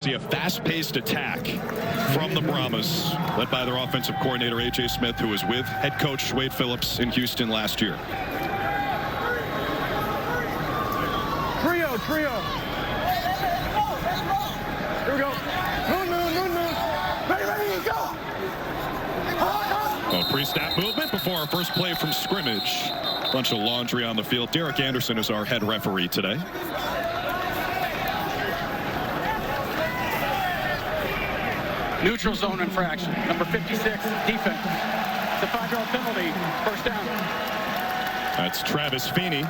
See a fast-paced attack from the Brahmas, led by their offensive coordinator, A.J. Smith, who was with head coach Wade Phillips in Houston last year. Trio. Here we go. Moon. Ready, go. Well, pre-snap movement before our first play from scrimmage. Bunch of laundry on the field. Derek Anderson is our head referee today. Neutral zone infraction. Number 56, defense. The 5-yard penalty. First down. That's Travis Feeney.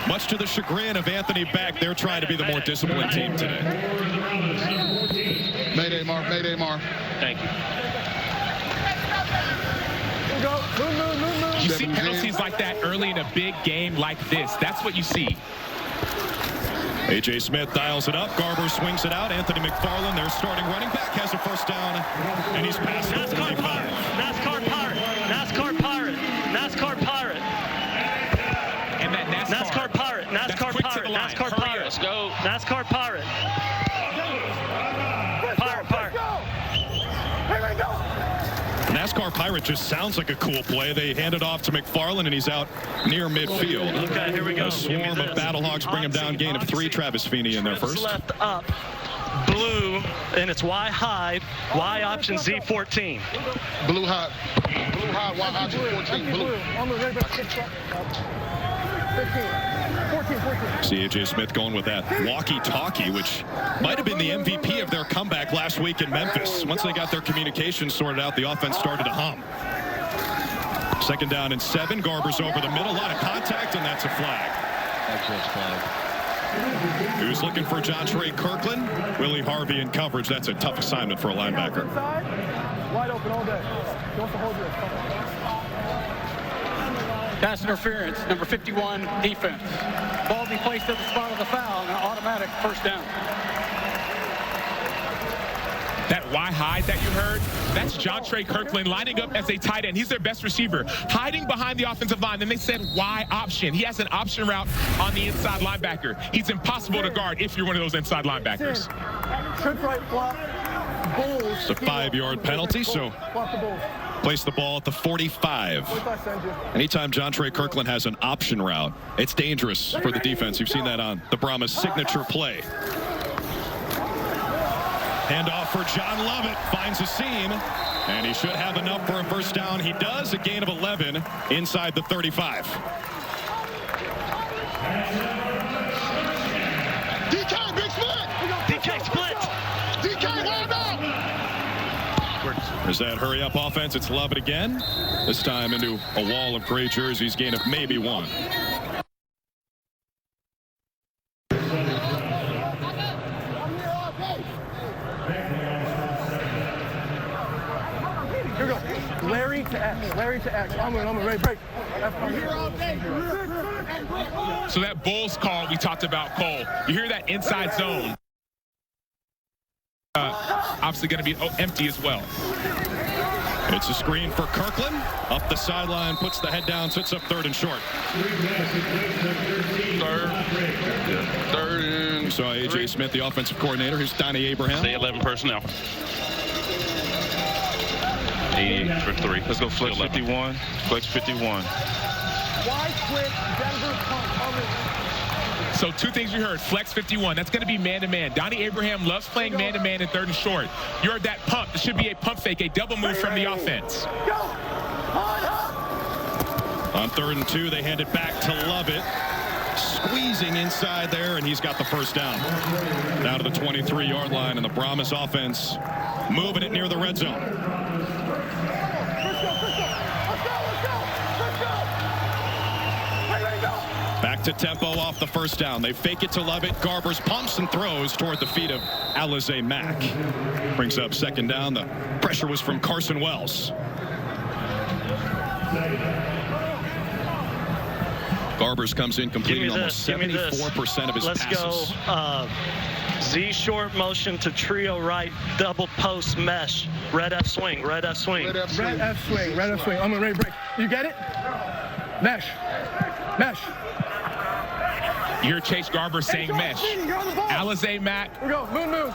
Much to the chagrin of Anthony Beck, they're trying to be the more disciplined team today. Mayday, Mark. Thank you. Moon. You see penalties like that early in a big game like this. That's what you see. A.J. Smith dials it up. Garber swings it out. Anthony McFarland, their starting running back, has a first down, and he's past the 45. NASCAR Pirate. And that NASCAR Pirate. Let's go. NASCAR Pirate. NASCAR Pirate just sounds like a cool play. They hand it off to McFarland, and he's out near midfield. Okay, here we go. A swarm of BattleHawks bring him down. Gain of 3. Travis Feeney in there first. Left up. Blue, and it's Y high. Y option Z14. Blue hot, Y option 14. Blue. 14. See A.J. Smith going with that walkie-talkie, which might have been the MVP of their comeback last week in Memphis. Once they got their communication sorted out, the offense started to hum. 2nd down and 7. Garber's over the middle. A lot of contact, and that's a flag. Who's looking for John Trey Kirkland? Willie Harvey in coverage. That's a tough assignment for a linebacker. Wide open all day. He wants to hold you. Pass interference. Number 51, defense. Ball be placed at the spot of the foul, and an automatic first down. That Y hide that you heard, that's John Trey Kirkland lining up as a tight end. He's their best receiver, hiding behind the offensive line. Then they said Y option. He has an option route on the inside linebacker. He's impossible to guard if you're one of those inside linebackers. Trip right, flop, bulls. It's a 5-yard penalty, so place the ball at the 45. Anytime John Trey Kirkland has an option route, it's dangerous for the defense. You've seen that on the Brahmas signature play. Handoff for John Lovett, finds a seam, and he should have enough for a first down. He does, a gain of 11 inside the 35. DK, big split! DK split! DK, wide out! There's that hurry-up offense. It's Lovett again. This time into a wall of gray jerseys, gain of maybe 1. Here we go. Larry to X. I'm ready, break. So that Bulls call we talked about, Cole, you hear that inside zone. Obviously going to be empty as well. It's a screen for Kirkland. Up the sideline, puts the head down, sits up 3rd and short. Third and... You saw A.J. Smith, the offensive coordinator. Here's Donnie Abraham. Stay 11 personnel. 88 for 3. Let's go flex 51. Flex 51. Wide quick, Denver punt. So 2 things you heard. Flex 51. That's going to be man-to-man. Donnie Abraham loves playing man-to-man in 3rd and short. You heard that pump. It should be a pump fake, a double move from the offense. On 3rd and 2, they hand it back to Lovett. Squeezing inside there, and he's got the first down. Down to the 23-yard line, and the Brahmas offense moving it near the red zone. Back to tempo off the first down. They fake it to Lovett. Garbers pumps and throws toward the feet of Alizé Mack. Brings up 2nd down. The pressure was from Carson Wells. Garbers comes in completing almost 74% of his passes. Let's go. Z short motion to trio right, double post mesh. Red F swing, red F swing. Red F swing. I'm ready, break. You get it? Mesh. You hear Chase Garber saying mesh. Alizé Mack. Here we go. Moon.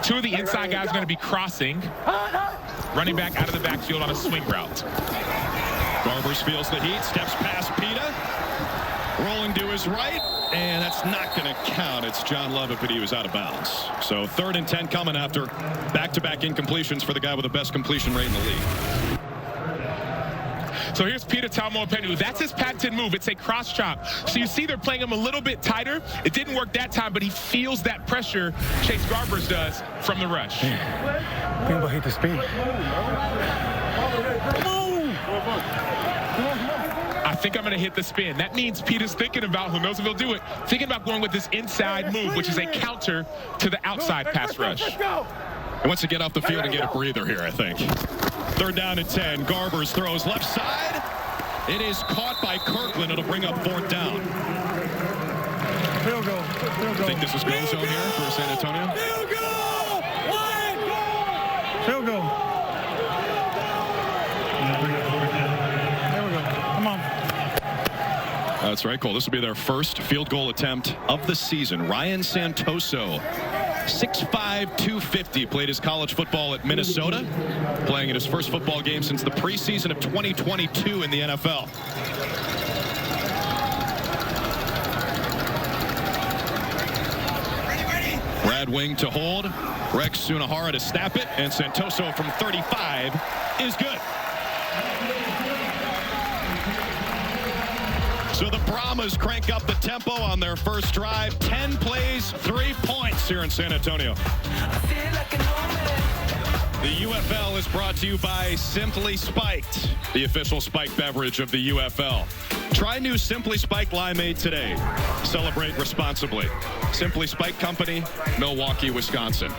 Two of the inside guys are going to be crossing. Running back out of the backfield on a swing route. Garbers feels the heat, steps past Pita. Rolling to his right, and that's not going to count. It's John Lovett, but he was out of bounds. So 3rd and 10 coming after back-to-back incompletions for the guy with the best completion rate in the league. So here's Peter Talmo-Penu. That's his patented move. It's a cross chop. So you see they're playing him a little bit tighter. It didn't work that time, but he feels that pressure Chase Garbers does from the rush. People hate the speed. I think I'm going to hit the spin. That means Peter's thinking about, who knows if he'll do it, thinking about going with this inside move, which is a counter to the outside pass rush. He wants to get off the field and get a breather here, I think. 3rd down and 10. Garbers throws left side. It is caught by Kirkland. It'll bring up 4th down. Field goal. Field goal. Think this is go zone here for San Antonio? Field goal. Field goal. There we go. Come on. That's right, Cole. This will be their first field goal attempt of the season. Ryan Santoso, 6'5", 250, played his college football at Minnesota, playing in his first football game since the preseason of 2022 in the NFL. Brad Wing to hold, Rex Sunahara to snap it, and Santoso from 35 is good. So the Brahmas crank up the tempo on their first drive. 10 plays, 3 points here in San Antonio. The UFL is brought to you by Simply Spiked, the official spiked beverage of the UFL. Try new Simply Spiked Limeade today. Celebrate responsibly. Simply Spiked Company, Milwaukee, Wisconsin.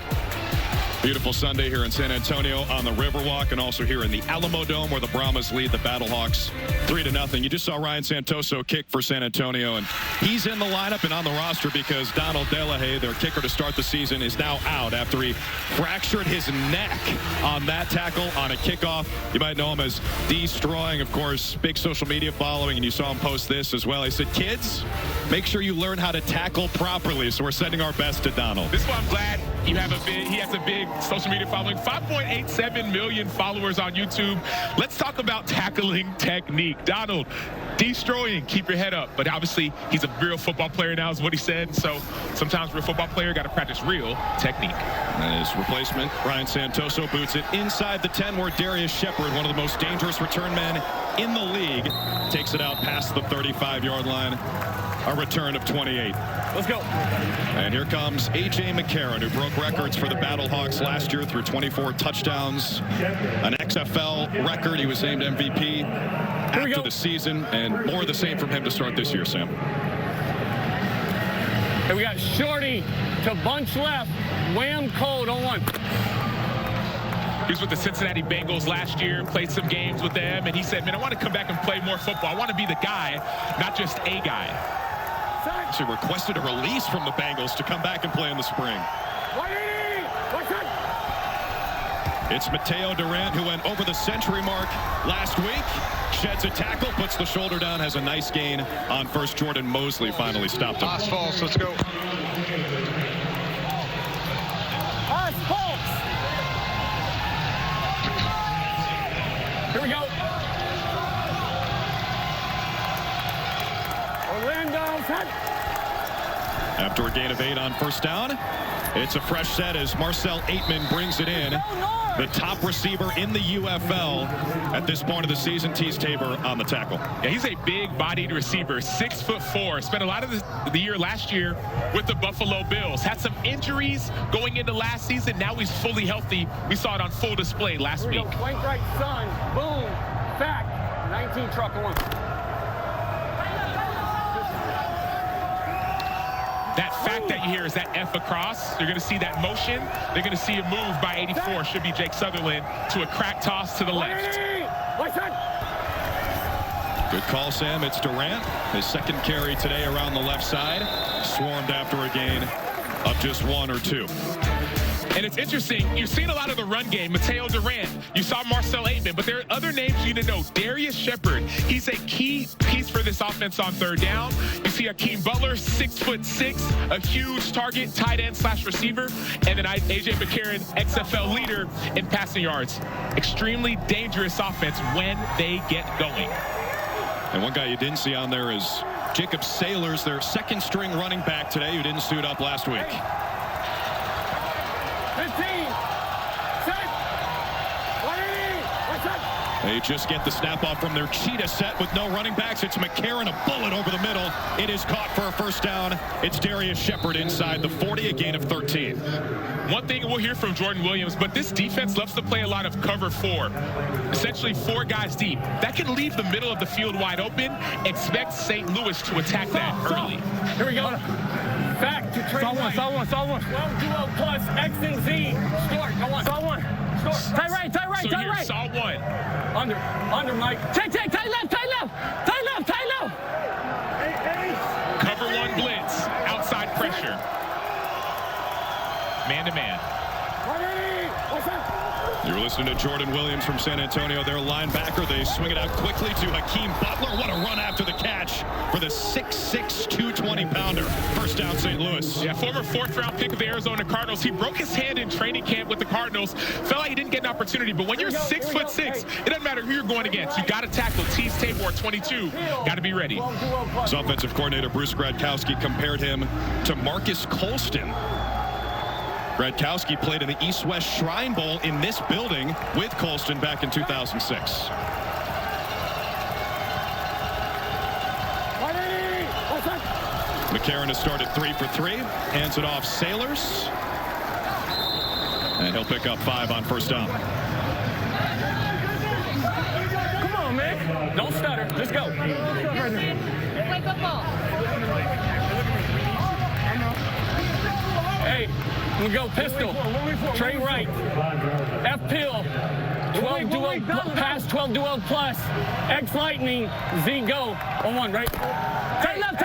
Beautiful Sunday here in San Antonio on the Riverwalk, and also here in the Alamo Dome, where the Brahmas lead the BattleHawks 3-0. You just saw Ryan Santoso kick for San Antonio, and he's in the lineup and on the roster because Donald Delahaye, their kicker to start the season, is now out after he fractured his neck on that tackle on a kickoff. You might know him as Destroying, of course, big social media following, and you saw him post this as well. He said, kids, make sure you learn how to tackle properly. So we're sending our best to Donald. This is why I'm glad he has a big social media following. 5.87 million followers on YouTube. Let's talk about tackling technique. Donald, Destroying, keep your head up. But obviously, he's a real football player now, is what he said. So sometimes real football player got to practice real technique. And his replacement, Ryan Santoso, boots it inside the 10, where Darius Shepard, one of the most dangerous return men in the league, takes it out past the 35-yard line. A return of 28. Let's go. And here comes A.J. McCarron, who broke records for the BattleHawks last year through 24 touchdowns. An XFL record. He was named MVP after the season, and more of the same from him to start this year, Sam. And we got Shorty to bunch left. Wham cold on 1. He was with the Cincinnati Bengals last year, played some games with them, and he said, man, I want to come back and play more football. I want to be the guy, not just a guy. She requested a release from the Bengals to come back and play in the spring. It's Mateo Durant, who went over the century mark last week. Sheds a tackle, puts the shoulder down, has a nice gain on first. Jordan Mosley finally stopped him. False, let's go. Here we go. Orlando, set. After a gain of 8 on first down, it's a fresh set as Marcel Aitman brings it in. The top receiver in the UFL at this point of the season. Tees Tabor on the tackle. Yeah, he's a big-bodied receiver, 6'4". Spent a lot of the year last year with the Buffalo Bills. Had some injuries going into last season. Now he's fully healthy. We saw it on full display last week. Flank right, son. Boom. Back. 19 truck on 1. That fact that you hear is that F across. You're going to see that motion. They're going to see a move by 84, should be Jake Sutherland, to a crack toss to the left. Good call, Sam. It's Durant. His second carry today around the left side. Swarmed after a gain of just 1 or 2. And it's interesting, you're seeing a lot of the run game. Mateo Durant, you saw Marcel Aitman, but there are other names you need to know. Darius Shepard, he's a key piece for this offense on third down. You see Akeem Butler, 6'6", a huge target, tight end / receiver. And then A.J. McCarron, XFL leader in passing yards. Extremely dangerous offense when they get going. And one guy you didn't see on there is Jacob Sailors, their second string running back today, who didn't suit up last week. 15, 6, 180, what's up? They just get the snap off from their cheetah set with no running backs. It's McCarron, a bullet over the middle. It is caught for a first down. It's Darius Shepard inside the 40, a gain of 13. One thing we'll hear from Jordan Williams, but this defense loves to play a lot of cover 4. Essentially 4 guys deep. That can leave the middle of the field wide open. Expect St. Louis to attack that early. Here we go. Back to trade. Saw one. 12 duo plus X and Z. Start. Go on. Saw one. Start. Tie right. So here, saw one. Under, Mike. Take, tie left. Cover 1 blitz. Outside pressure. Man-to-man. 180. What's up? You're listening to Jordan Williams from San Antonio, their linebacker. They swing it out quickly to Akeem Butler. What a run after the catch for the 6'6", 220-pounder. First down, St. Louis. Yeah, former 4th-round pick of the Arizona Cardinals. He broke his hand in training camp with the Cardinals. Felt like he didn't get an opportunity, but when you're 6'6", it doesn't matter who you're going against. You got to tackle. Tease Tabor, 22. Got to be ready. His offensive coordinator, Bruce Gradkowski, compared him to Marcus Colston. Gradkowski played in the East-West Shrine Bowl in this building with Colston back in 2006. McCarron has started 3 for 3. Hands it off Sailors. And he'll pick up 5 on first down. Come on, man. Don't stutter. Let's go. Play football. Hey, we go pistol. Trey right. F pill. 12 duo pass. 12 duo plus. X lightning. Z go. On 1 right. Tie left.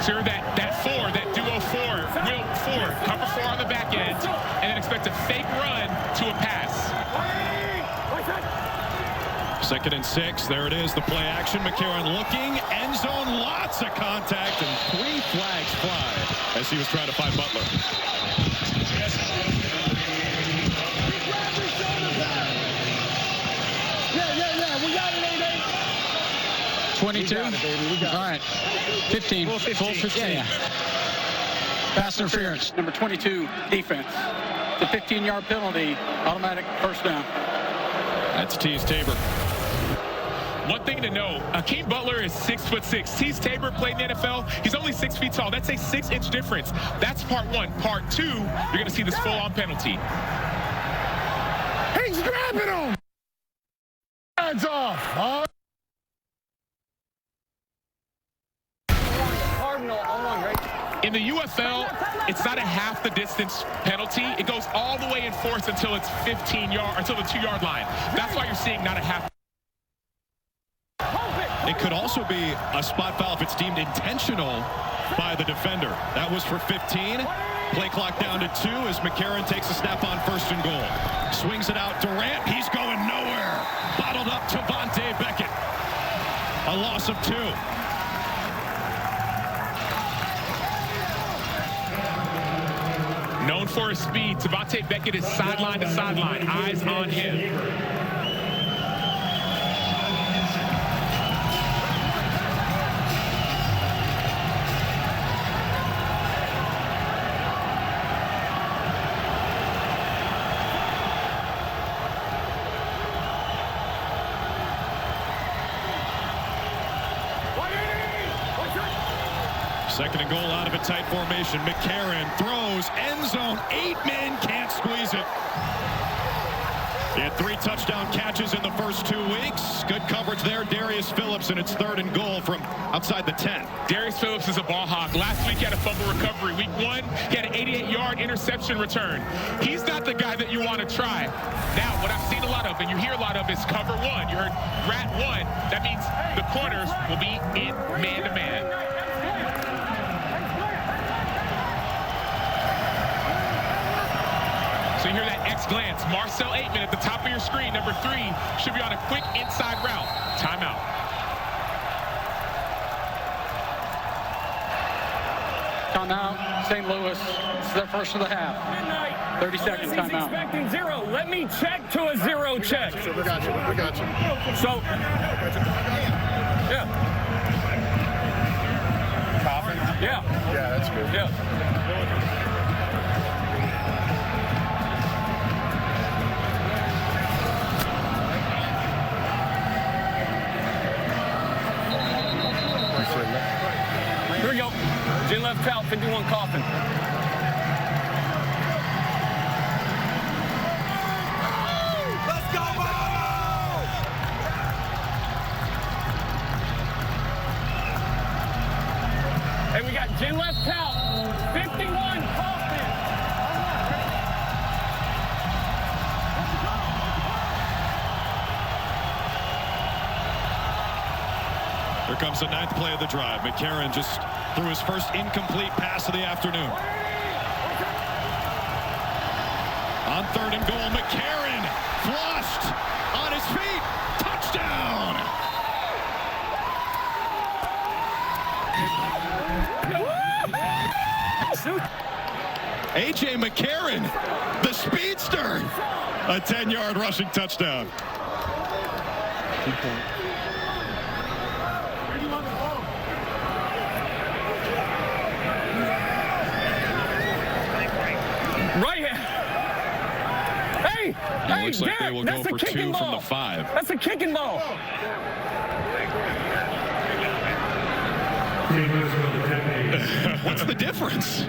Sure, that 4, that duo 4, will 4, cover 4 on the back end, and then expect a fake run to a pass. 2nd and 6. There it is, the play action. McCarron looking, end zone, lots of contact, and 3 flags fly as he was trying to find Butler. Yeah, we got it, 22. All right. 15. Full 15. Yeah. Pass interference. Number 22, defense. The 15-yard penalty, automatic first down. That's Tease Tabor. One thing to know, Akeem Butler is 6'6". Tease Tabor played in the NFL. He's only 6 feet tall. That's a 6-inch difference. That's part 1. Part 2, you're going to see this full-on penalty. He's grabbing him. Hands off. In the UFL, it's not a half the distance penalty. It goes all the way in force until it's 15-yard, until the 2-yard line. That's why you're seeing not a half. It could also be a spot foul if it's deemed intentional by the defender. That was for 15. Play clock down to 2 as McCarron takes a snap on 1st and goal. Swings it out. Durant, he's going nowhere. Bottled up to Vontae Beckett. A loss of 2. Known for his speed, Tavante Beckett is sideline to sideline. Eyes on him. Second and goal out of a tight formation. McCarron throws, end zone, 8 men can't squeeze it. He had 3 touchdown catches in the first 2 weeks. Good coverage there. Darius Phillips, and it's 3rd and goal from outside the 10. Darius Phillips is a ball hawk. Last week he had a fumble recovery. Week 1, he had an 88-yard interception return. He's not the guy that you want to try. Now, what I've seen a lot of, and you hear a lot of, is cover 1. You heard rat 1. That means the corners will be in man-to-man. So you hear that X glance. Marcel Aitman at the top of your screen, number 3, should be on a quick inside route. Timeout. Timeout, St. Louis. It's their first of the half. 30-second timeout. Expecting 0. Let me check to a 0 check. We got you. We got you. So, yeah. Coughing? Yeah. Yeah, that's good. Yeah. Here we go. Gin left out, 51 coughing. Let's go, Hey, we got Gin left out, 51 coughing. Here comes the 9th play of the drive. McCarron just threw his first incomplete pass of the afternoon. On 3rd and goal, McCarron flushed on his feet. Touchdown! A.J. McCarron, the speedster. A 10-yard rushing touchdown. Right here. Hey, hey, looks like Derek, they will that's go a for kicking 2 from ball. the 5. That's a kicking ball. What's the difference?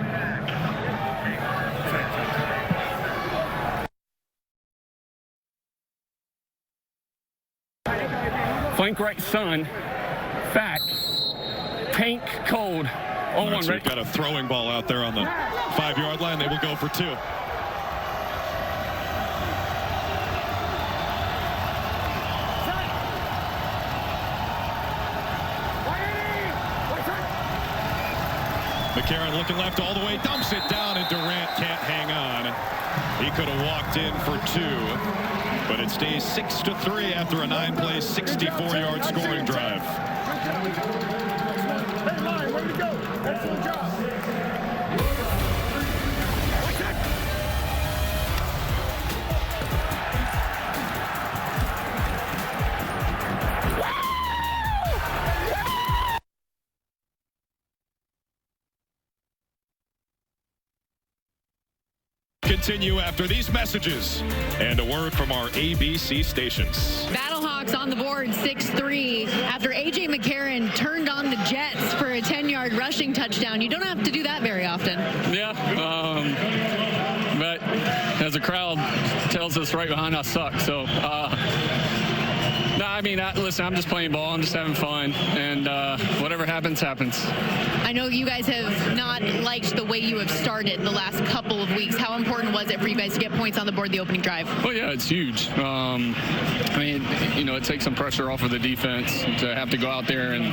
Flank right, Sun. Fat. Tank cold. On one, So ready? we've got a throwing ball out there on the 5-yard line. They will go for 2. McCarron looking left all the way, dumps it down, and Durant can't hang on. He could have walked in for 2, but it stays 6-3 after a 9-play, 64-yard scoring drive. Hey, Ryan, way to go. Excellent job. Continue after these messages and a word from our ABC stations. BattleHawks on the board, 6-3. After A.J. McCarron turned on the Jets for a 10-yard rushing touchdown. You don't have to do that very often. Yeah, but as a crowd tells us right behind us suck. So, no, I mean, listen, I'm just playing ball. I'm just having fun. And whatever happens, happens. I know you guys have not liked the way you have started the last couple of weeks. How important was it for you guys to get points on the board the opening drive? Well, yeah, it's huge. I mean, you know, it takes some pressure off of the defense to have to go out there and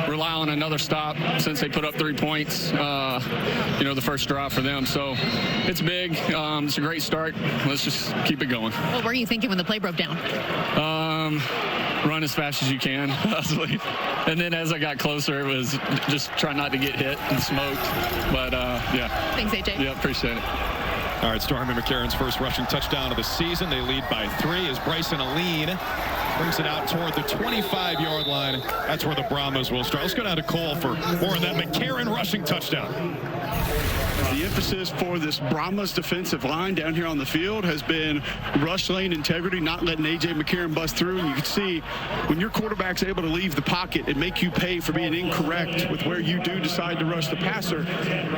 rely on another stop since they put up 3 points, you know, the first drive for them. So it's big. It's a great start. Let's just keep it going. What were you thinking when the play broke down? Run as fast as you can, possibly. And then as I got closer, it was just try not to get hit and smoked. But, yeah. Thanks, AJ. Yeah, appreciate it. All right, Stormy McCarron's first rushing touchdown of the season. They lead by 3 as Bryson Aline brings it out toward the 25-yard line. That's where the Brahmas will start. Let's go down to Cole for more of that McCarron rushing touchdown. The emphasis for this Brahmas defensive line down here on the field has been rush lane integrity, not letting A.J. McCarron bust through. And you can see when your quarterback's able to leave the pocket and make you pay for being incorrect with where you do decide to rush the passer,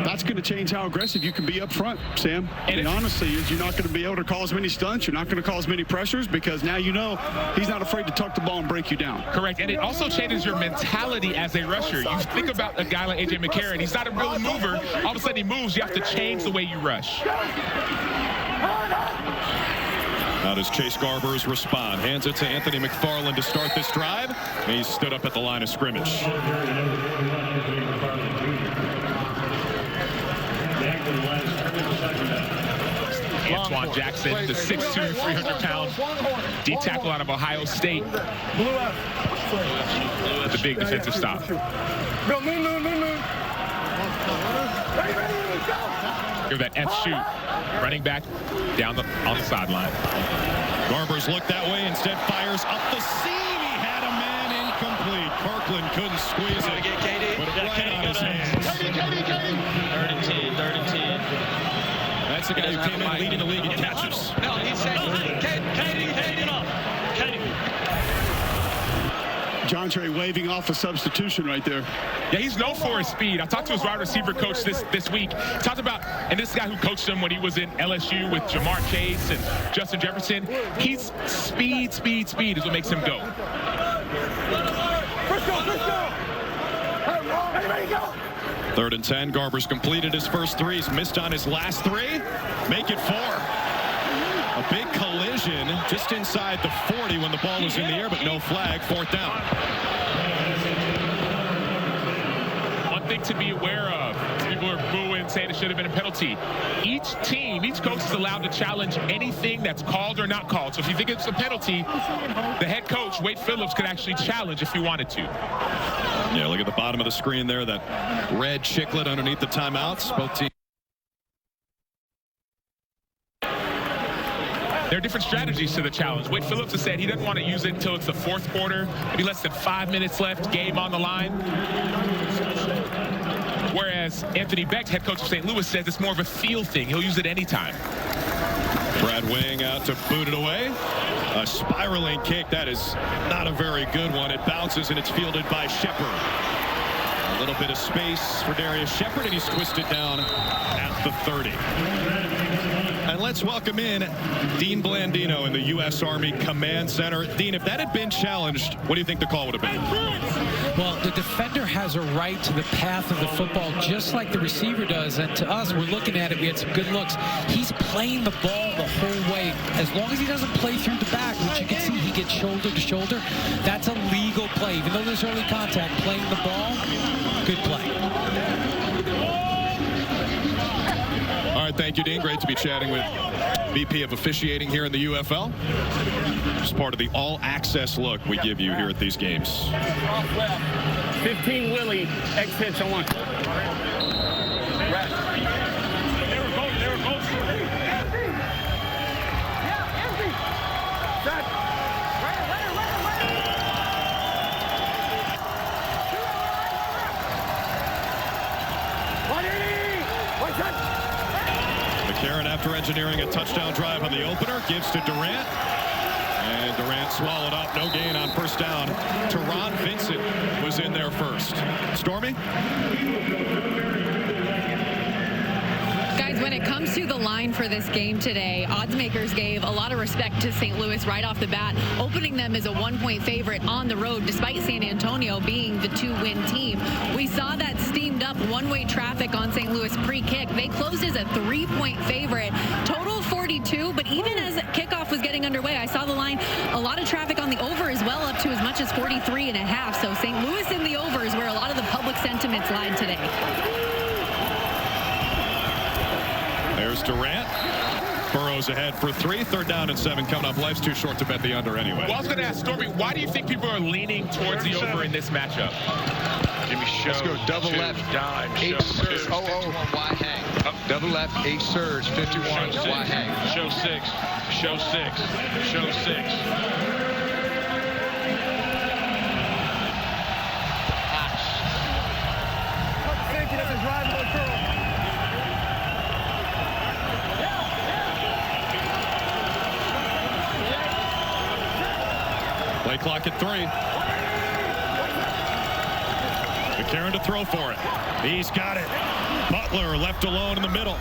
that's going to change how aggressive you can be up front, Sam. And honestly, you're not going to be able to call as many stunts. You're not going to call as many pressures because now you know he's not afraid to tuck the ball and break you down. Correct. And it also changes your mentality as a rusher. You think about a guy like A.J. McCarron. He's not a real mover. All of a sudden he moves. You have to change the way you rush. How does Chase Garbers respond? Hands it to Anthony McFarland to start this drive. And he stood up at the line of scrimmage. Antoine Jackson, the 6'2", 300-pound D tackle out of Ohio State. The big defensive stop. Go, move. Give that F shoot. Running back on the sideline. Garbers looked that way, instead fires up the seam. He had a man incomplete. Kirkland couldn't squeeze it. Put it right on his hands. Third and 10. That's the guy who came in leading the league in catches. No, he's saying, Katie, get up. Katie. John Trey waving off a substitution right there. Yeah, he's known for his speed. I talked to his wide receiver coach this week. Talked about, and this guy who coached him when he was in LSU with Jamar Chase and Justin Jefferson. He's speed is what makes him go. Let's go. Everybody go. 3rd and 10. Garbers completed his first 3. He's missed on his last 3. Make it 4. A big collision just inside the 40 when the ball was in the air, but no flag. 4th down. One thing to be aware of, people are booing, saying it should have been a penalty. Each coach is allowed to challenge anything that's called or not called. So if you think it's a penalty, the head coach, Wade Phillips, could actually challenge if he wanted to. Yeah, look at the bottom of the screen there, that red chiclet underneath the timeouts. Both teams. There are different strategies to the challenge. Wade Phillips has said he doesn't want to use it until it's the 4th quarter, maybe less than 5 minutes left, game on the line. Whereas Anthony Beck, head coach of St. Louis, says it's more of a feel thing. He'll use it anytime. Brad Wing out to boot it away. A spiraling kick. That is not a very good one. It bounces and it's fielded by Shepard. A little bit of space for Darius Shepard, and he's twisted down at the 30. And let's welcome in Dean Blandino in the U.S. Army Command Center. Dean, if that had been challenged, what do you think the call would have been? Well, the defender has a right to the path of the football just like the receiver does. And to us, we're looking at it. We had some good looks. He's playing the ball the whole way. As long as he doesn't play through the back, which you can see he gets shoulder to shoulder, that's a legal play. Even though there's early contact, playing the ball, good play. All right, thank you, Dean. Great to be chatting with VP of Officiating here in the UFL. Just part of the all-access look we give you here at these games. Off left. 15 Willie. X pitch on 1. There we go. McCarron, after engineering a touchdown drive on the opener, gives to Durant. And Durant swallowed up. No gain on 1st down. Teron Vincent was in there first. Stormy? Guys, when it comes to the line for this game today, odds makers gave a lot of respect to St. Louis right off the bat, opening them as a 1-point favorite on the road, despite San Antonio being the 2-win team. We saw that steamed up one-way traffic on St. Louis pre-kick. They closed as a 3-point favorite. Total 42, but even as kickoff was getting underway, I saw the line, a lot of traffic on the over as well, up to as much as 43.5. So St. Louis in the over is where a lot of the public sentiments lied today. There's Durant. Burrows ahead for 3. 3rd down and 7 coming up. Life's too short to bet the under anyway. Well, I was going to ask Stormy, why do you think people are leaning towards the over in this matchup? Jimmy, show. Let's go double left. Dime. 8 surge. 51 wide hang. Double left. 8 surge. 51 wide hang. Show 6. Show 6. Show 6. Play clock at 3. McCarron to throw for it. He's got it. Butler left alone in the middle.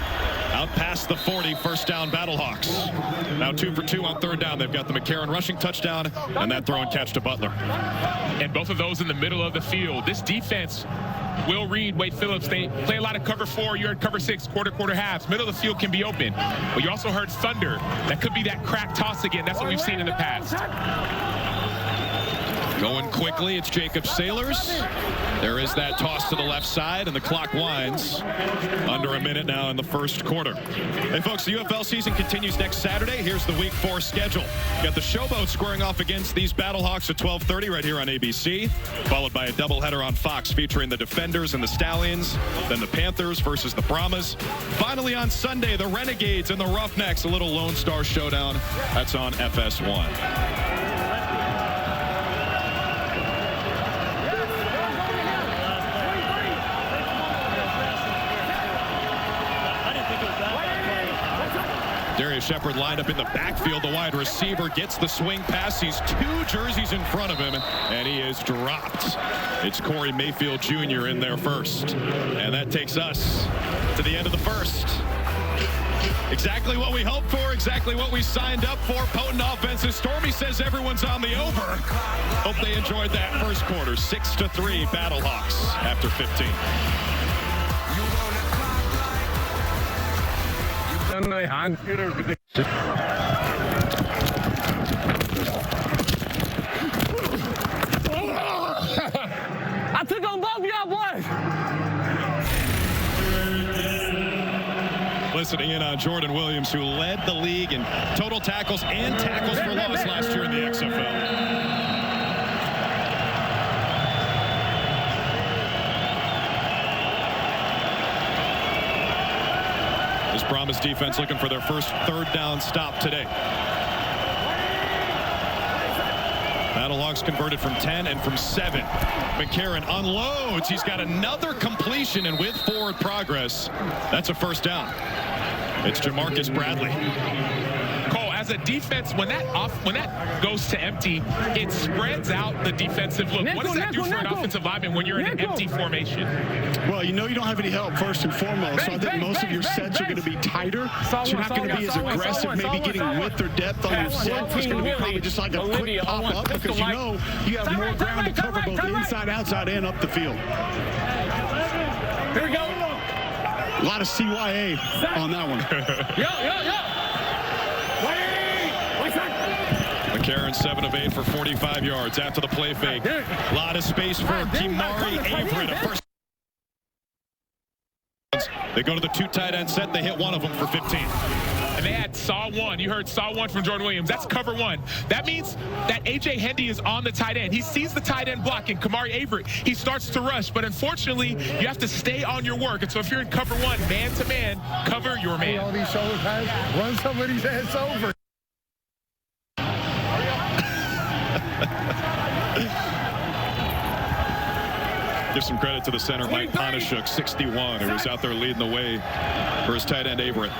Out past the 40, 1st down BattleHawks. Now 2 for 2 on 3rd down. They've got the McCarron rushing touchdown and that throw and catch to Butler. And both of those in the middle of the field. This defense will read Wade Phillips. They play a lot of cover 4. You're at cover 6, quarter halves. Middle of the field can be open. But you also heard thunder. That could be that crack toss again. That's what we've seen in the past. Going quickly, it's Jacob Sailors. There is that toss to the left side, and the clock winds. Under a minute now in the first quarter. Hey, folks, the UFL season continues next Saturday. Here's the Week 4 schedule. Got the Showboats squaring off against these BattleHawks at 12:30 right here on ABC, followed by a doubleheader on Fox featuring the Defenders and the Stallions, then the Panthers versus the Brahmas. Finally on Sunday, the Renegades and the Roughnecks, a little Lone Star showdown. That's on FS1. Darius Shepard lined up in the backfield. The wide receiver gets the swing pass. He's 2 jerseys in front of him, and he is dropped. It's Corey Mayfield Jr. in there first. And that takes us to the end of the first. Exactly what we hoped for, exactly what we signed up for. Potent offenses. Stormy says everyone's on the over. Hope they enjoyed that first quarter. 6-3 BattleHawks after 15. I took on both of y'all boys. Listening in on Jordan Williams, who led the league in total tackles and tackles for loss last year in the XFL. This Brahmas defense looking for their first third down stop today. BattleHawks converted from 10 and from 7. McCarron unloads. He's got another completion, and with forward progress, that's a first down. It's Jamarcus Bradley. Cole, as a defense, when that goes to empty, it spreads out the defensive look. What does that do for an offensive lineman when you're in an empty formation? Well, you know you don't have any help first and foremost, so I think most of your sets are going to be tighter. So you're not going to be as aggressive, maybe getting width or depth on your set. It's going to be probably just like a quick pop-up because you know you have more ground to cover both inside, outside, and up the field. Here we go. A lot of CYA on that one. McCarron 7 of 8 for 45 yards after the play fake. A lot of space for Kimari Averett. First. They go to the 2 tight end set. They hit one of them for 15. And they had saw 1. You heard saw 1 from Jordan Williams. That's cover 1. That means that A.J. Hendy is on the tight end. He sees the tight end blocking. Kamari Averett, he starts to rush. But unfortunately, you have to stay on your work. And so if you're in cover 1, man-to-man, cover your man. All these shoulder pads, run somebody's heads over. Give some credit to the center, Mike Ponishuk, 61, who was out there leading the way for his tight end, Averett.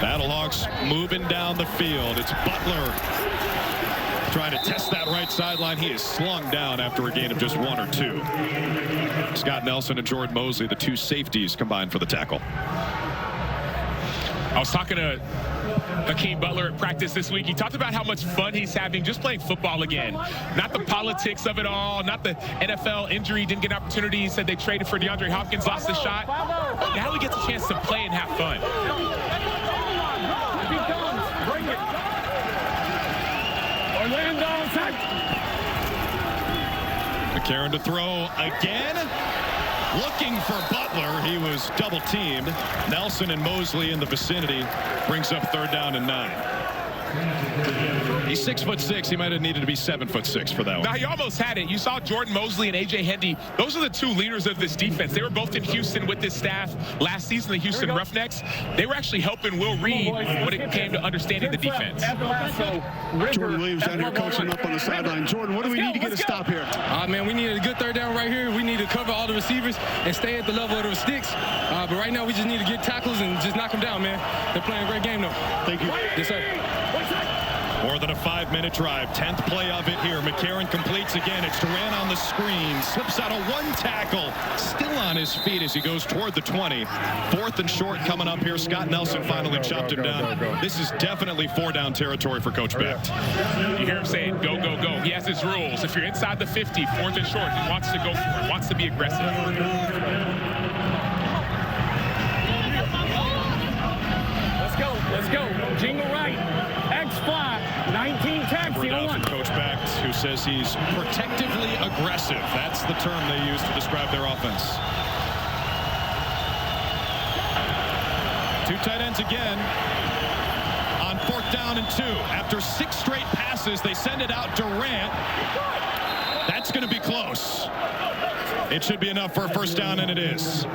BattleHawks moving down the field. It's Butler trying to test that right sideline. He is slung down after a gain of just 1 or 2. Scott Nelson and Jordan Mosley, the 2 safeties, combined for the tackle. I was talking to Hakeem Butler at practice this week. He talked about how much fun he's having just playing football again. Not the politics of it all, not the NFL injury, didn't get an opportunity. He said they traded for DeAndre Hopkins, lost the shot. Now he gets a chance to play and have fun. McCarron to throw again. Looking for Butler. He was double teamed. Nelson and Mosley in the vicinity. Brings up third down and 9. He's 6'6". He might have needed to be 7'6" for that one. Now, he almost had it. You saw Jordan Mosley and A.J. Hendy. Those are the 2 leaders of this defense. They were both in Houston with this staff last season, the Houston Roughnecks. They were actually helping Will Reed when it came to understanding the defense. Jordan Williams down here coaching up on the sideline. Jordan, what do we need to get a stop here? Man, we need a good third down right here. We need to cover all the receivers and stay at the level of the sticks. But right now, we just need to get tackles and just knock them down, man. They're playing a great game, though. Thank you. Yes, sir. More than a 5-minute drive. 10th play of it here. McCarron completes again. It's Duran on the screen. Slips out of 1 tackle. Still on his feet as he goes toward the 20. 4th and short coming up here. Scott Nelson finally chopped him down. This is definitely 4-down territory for Coach Becht. You hear him saying, go, go, go. He has his rules. If you're inside the 50, 4th and short, he wants to go for it, wants to be aggressive. Let's go. Jingle right. X fly. 19. says he's protectively aggressive. That's the term they use to describe their offense. Two tight ends again on 4th down and 2. After 6 straight passes, they send it out Durant. That's going to be close. It should be enough for a 1st down, and it is.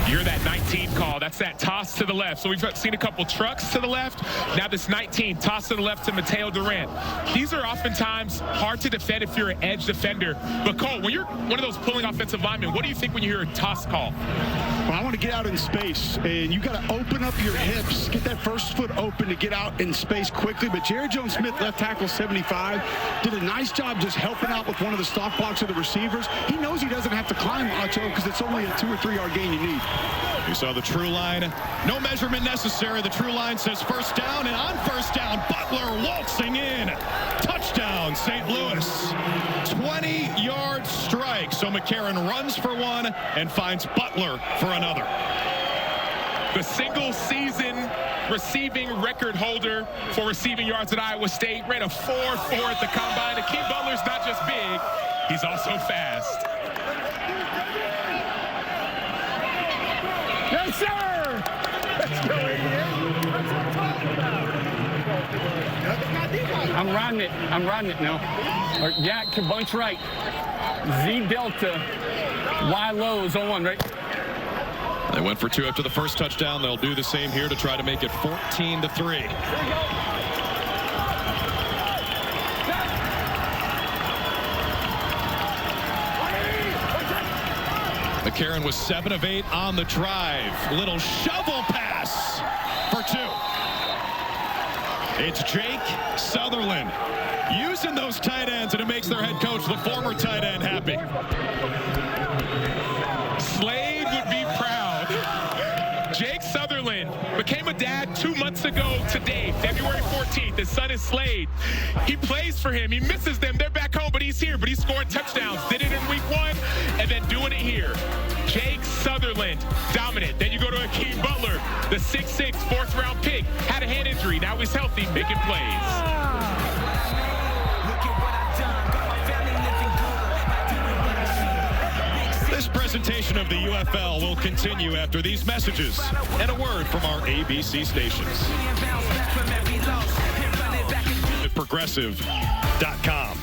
You're that 19 call. That's that toss to the left. So we've seen a couple trucks to the left. Now this 19, toss to the left to Mateo Durant. These are oftentimes hard to defend if you're an edge defender. But Cole, when you're one of those pulling offensive linemen, what do you think when you hear a toss call? Well, I want to get out in space, and you got to open up your hips, get that first foot open to get out in space quickly. But Jerry Jones-Smith, left tackle 75, did a nice job just helping out with one of the stop blocks of the receivers. He knows he doesn't have to climb, Acho, because it's only a 2 or 3 yard gain you need. You saw the true line. No measurement necessary. The true line says 1st down, and on 1st down, Butler waltzing in. Touchdown, St. Louis. 20-yard strike. So McCarron runs for 1 and finds Butler for another. The single-season receiving record holder for receiving yards at Iowa State ran a 4.4 at the combine. Akeem Butler's not just big, he's also fast. Yes, sir! Let's go, I'm riding it now. Or Yak to bunch right. Z Delta. Y lows on 1, right? They went for 2 after the first touchdown. They'll do the same here to try to make it 14-3. McCarron was 7 of 8 on the drive. Little shovel pass for 2. It's Jake Sutherland using those tight ends, and it makes their head coach, the former tight end, happy. Slade would be proud. Jake Sutherland became a dad 2 months ago today, February 14th. His son is Slade. He plays for him. He misses them. They're back home, but he's here. But he's scoring touchdowns. Did it in week 1 and then doing it here. Jake Sutherland, dominant. Then you go to Akeem Butler, the 6'6", 4th-round pick. Had a hand injury. Now he's healthy, making plays. This presentation of the UFL will continue after these messages and a word from our ABC stations. Progressive.com.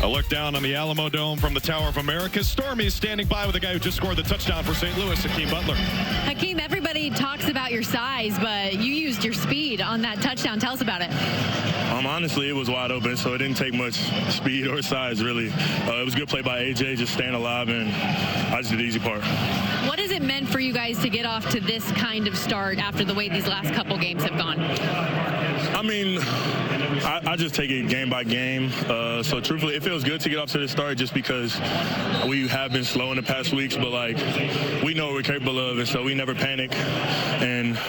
A look down on the Alamo Dome from the Tower of America. Stormy is standing by with the guy who just scored the touchdown for St. Louis, Akeem Butler. Hakeem, everybody talks about your size, but you used your speed on that touchdown. Tell us about it. Honestly, it was wide open, so it didn't take much speed or size, really. It was a good play by AJ, just staying alive, and I just did the easy part. What has it meant for you guys to get off to this kind of start after the way these last couple games have gone? I mean, I just take it game by game. So truthfully, it feels good to get off to this start just because we have been slow in the past weeks, but like we know what we're capable of, and so we never panic, and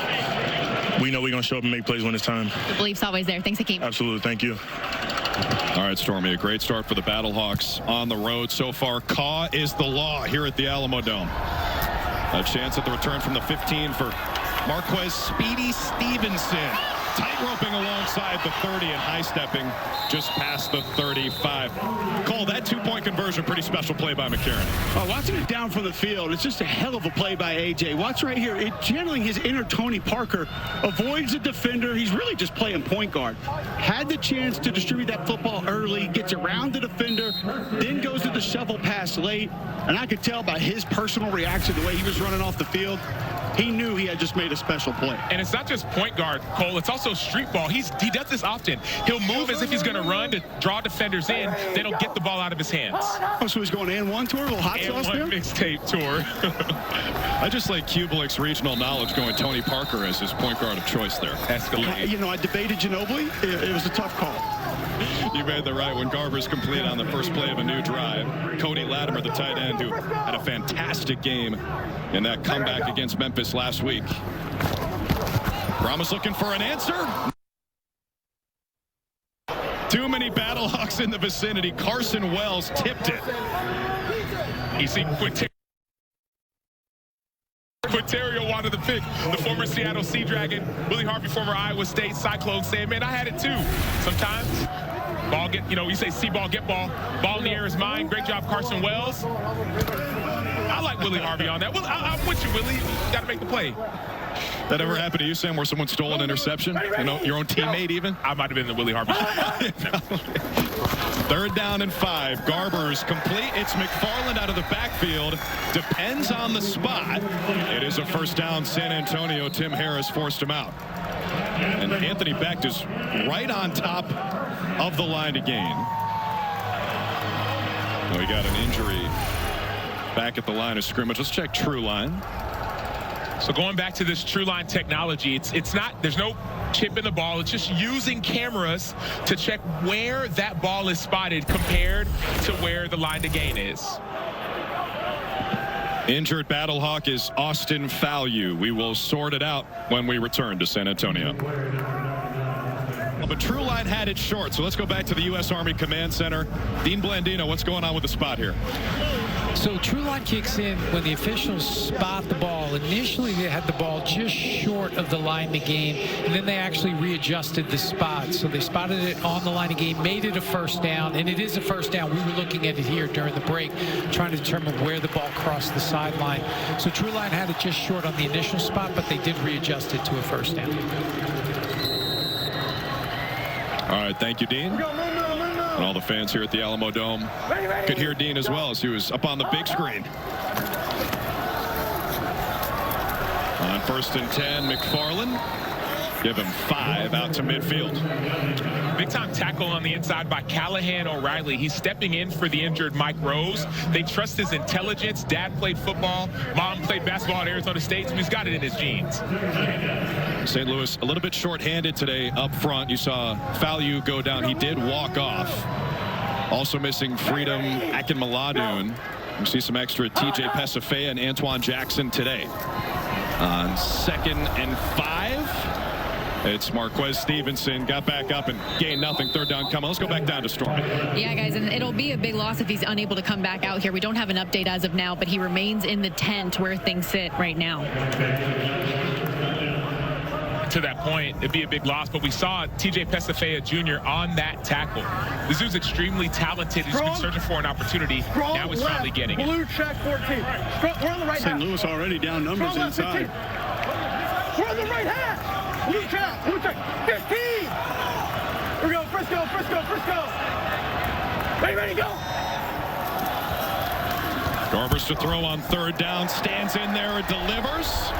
we know we're going to show up and make plays when it's time. The belief's always there. Thanks, Hakeem. Absolutely. Thank you. All right, Stormy, a great start for the BattleHawks on the road so far. Caw is the law here at the Alamo Dome. A chance at the return from the 15 for Marquez Speedy Stevenson. Tight roping alongside the 30 and high stepping just past the 35. Cole, that 2-point conversion, pretty special play by McCarron. Oh, watching it down from the field, it's just a hell of a play by AJ. Watch right here, channeling his inner Tony Parker, avoids the defender. He's really just playing point guard. Had the chance to distribute that football early, gets around the defender, then goes to the shovel pass late. And I could tell by his personal reaction, the way he was running off the field, he knew he had just made a special play. And it's not just point guard, Cole. It's also street ball. He does this often. He'll move as if he's going to run to draw defenders in. Then he'll get the ball out of his hands. Oh, so he's going and one tour, a little hot sauce there? Mixtape tour. I just like Kubelik's regional knowledge going Tony Parker as his point guard of choice there. Escalade. You know, I debated Ginobili. It was a tough call. You made the right one. Garber's complete on the first play of a new drive. Cody Latimer, the tight end, who had a fantastic game in that comeback against Memphis last week. Brahmas looking for an answer. Too many BattleHawks in the vicinity. Carson Wells tipped it. You see, Quinterio wanted the pick. The former Seattle Sea Dragon, Willie Harvey, former Iowa State Cyclone, saying, man, I had it too. Sometimes ball get, you say see ball, get ball. Ball in the air is mine. Great job, Carson Wells. I like Willie Harvey on that. Well, I'm with you, Willie. You got to make the play. That ever happened to you, Sam, where someone stole an interception? Your own teammate even? I might have been the Willie Harvey. 3rd down and 5. Garber's complete. It's McFarland out of the backfield. Depends on the spot. It is a first down, San Antonio. Tim Harris forced him out. And Anthony Becht is right on top of the line to gain. We got an injury back at the line of scrimmage. Let's check True Line. So going back to this True Line technology, it's not, there's no chip in the ball. It's just using cameras to check where that ball is spotted compared to where the line to gain is. Injured BattleHawk is Austin Fallu. We will sort it out when we return to San Antonio. But True Line had it short, so let's go back to the U.S. Army Command Center. Dean Blandino, what's going on with the spot here? So True Line kicks in when the officials spot the ball. Initially, they had the ball just short of the line to gain, and then they actually readjusted the spot. So they spotted it on the line to gain, made it a first down, and it is a first down. We were looking at it here during the break, trying to determine where the ball crossed the sideline. So True Line had it just short on the initial spot, but they did readjust it to a first down. All right, thank you, Dean. And all the fans here at the Alamo Dome could hear Dean as well as he was up on the big screen. On 1st and 10, McFarland. Give him 5 out to midfield. Big time tackle on the inside by Callahan O'Reilly. He's stepping in for the injured Mike Rose. They trust his intelligence. Dad played football. Mom played basketball at Arizona State, so he's got it in his genes. St. Louis a little bit short-handed today up front. You saw Fallu go down. He did walk off. Also missing Freedom Akinmaladun. You see some extra TJ Pesafea and Antoine Jackson today. On 2nd and 5. It's Marquez Stevenson, got back up and gained nothing. 3rd down coming. Let's go back down to Stormy. Yeah, guys, and it'll be a big loss if he's unable to come back out here. We don't have an update as of now, but he remains in the tent where things sit right now. To that point, it'd be a big loss, but we saw TJ Pesafea Jr. on that tackle. This dude's extremely talented. He's been searching for an opportunity. Now he's finally getting it. Blue check 14. We're on the right St. Louis already down numbers inside. We're on the right half. Blue check 15. We're going Frisco. Ready, go. Garbers to throw on 3rd down, stands in there and delivers,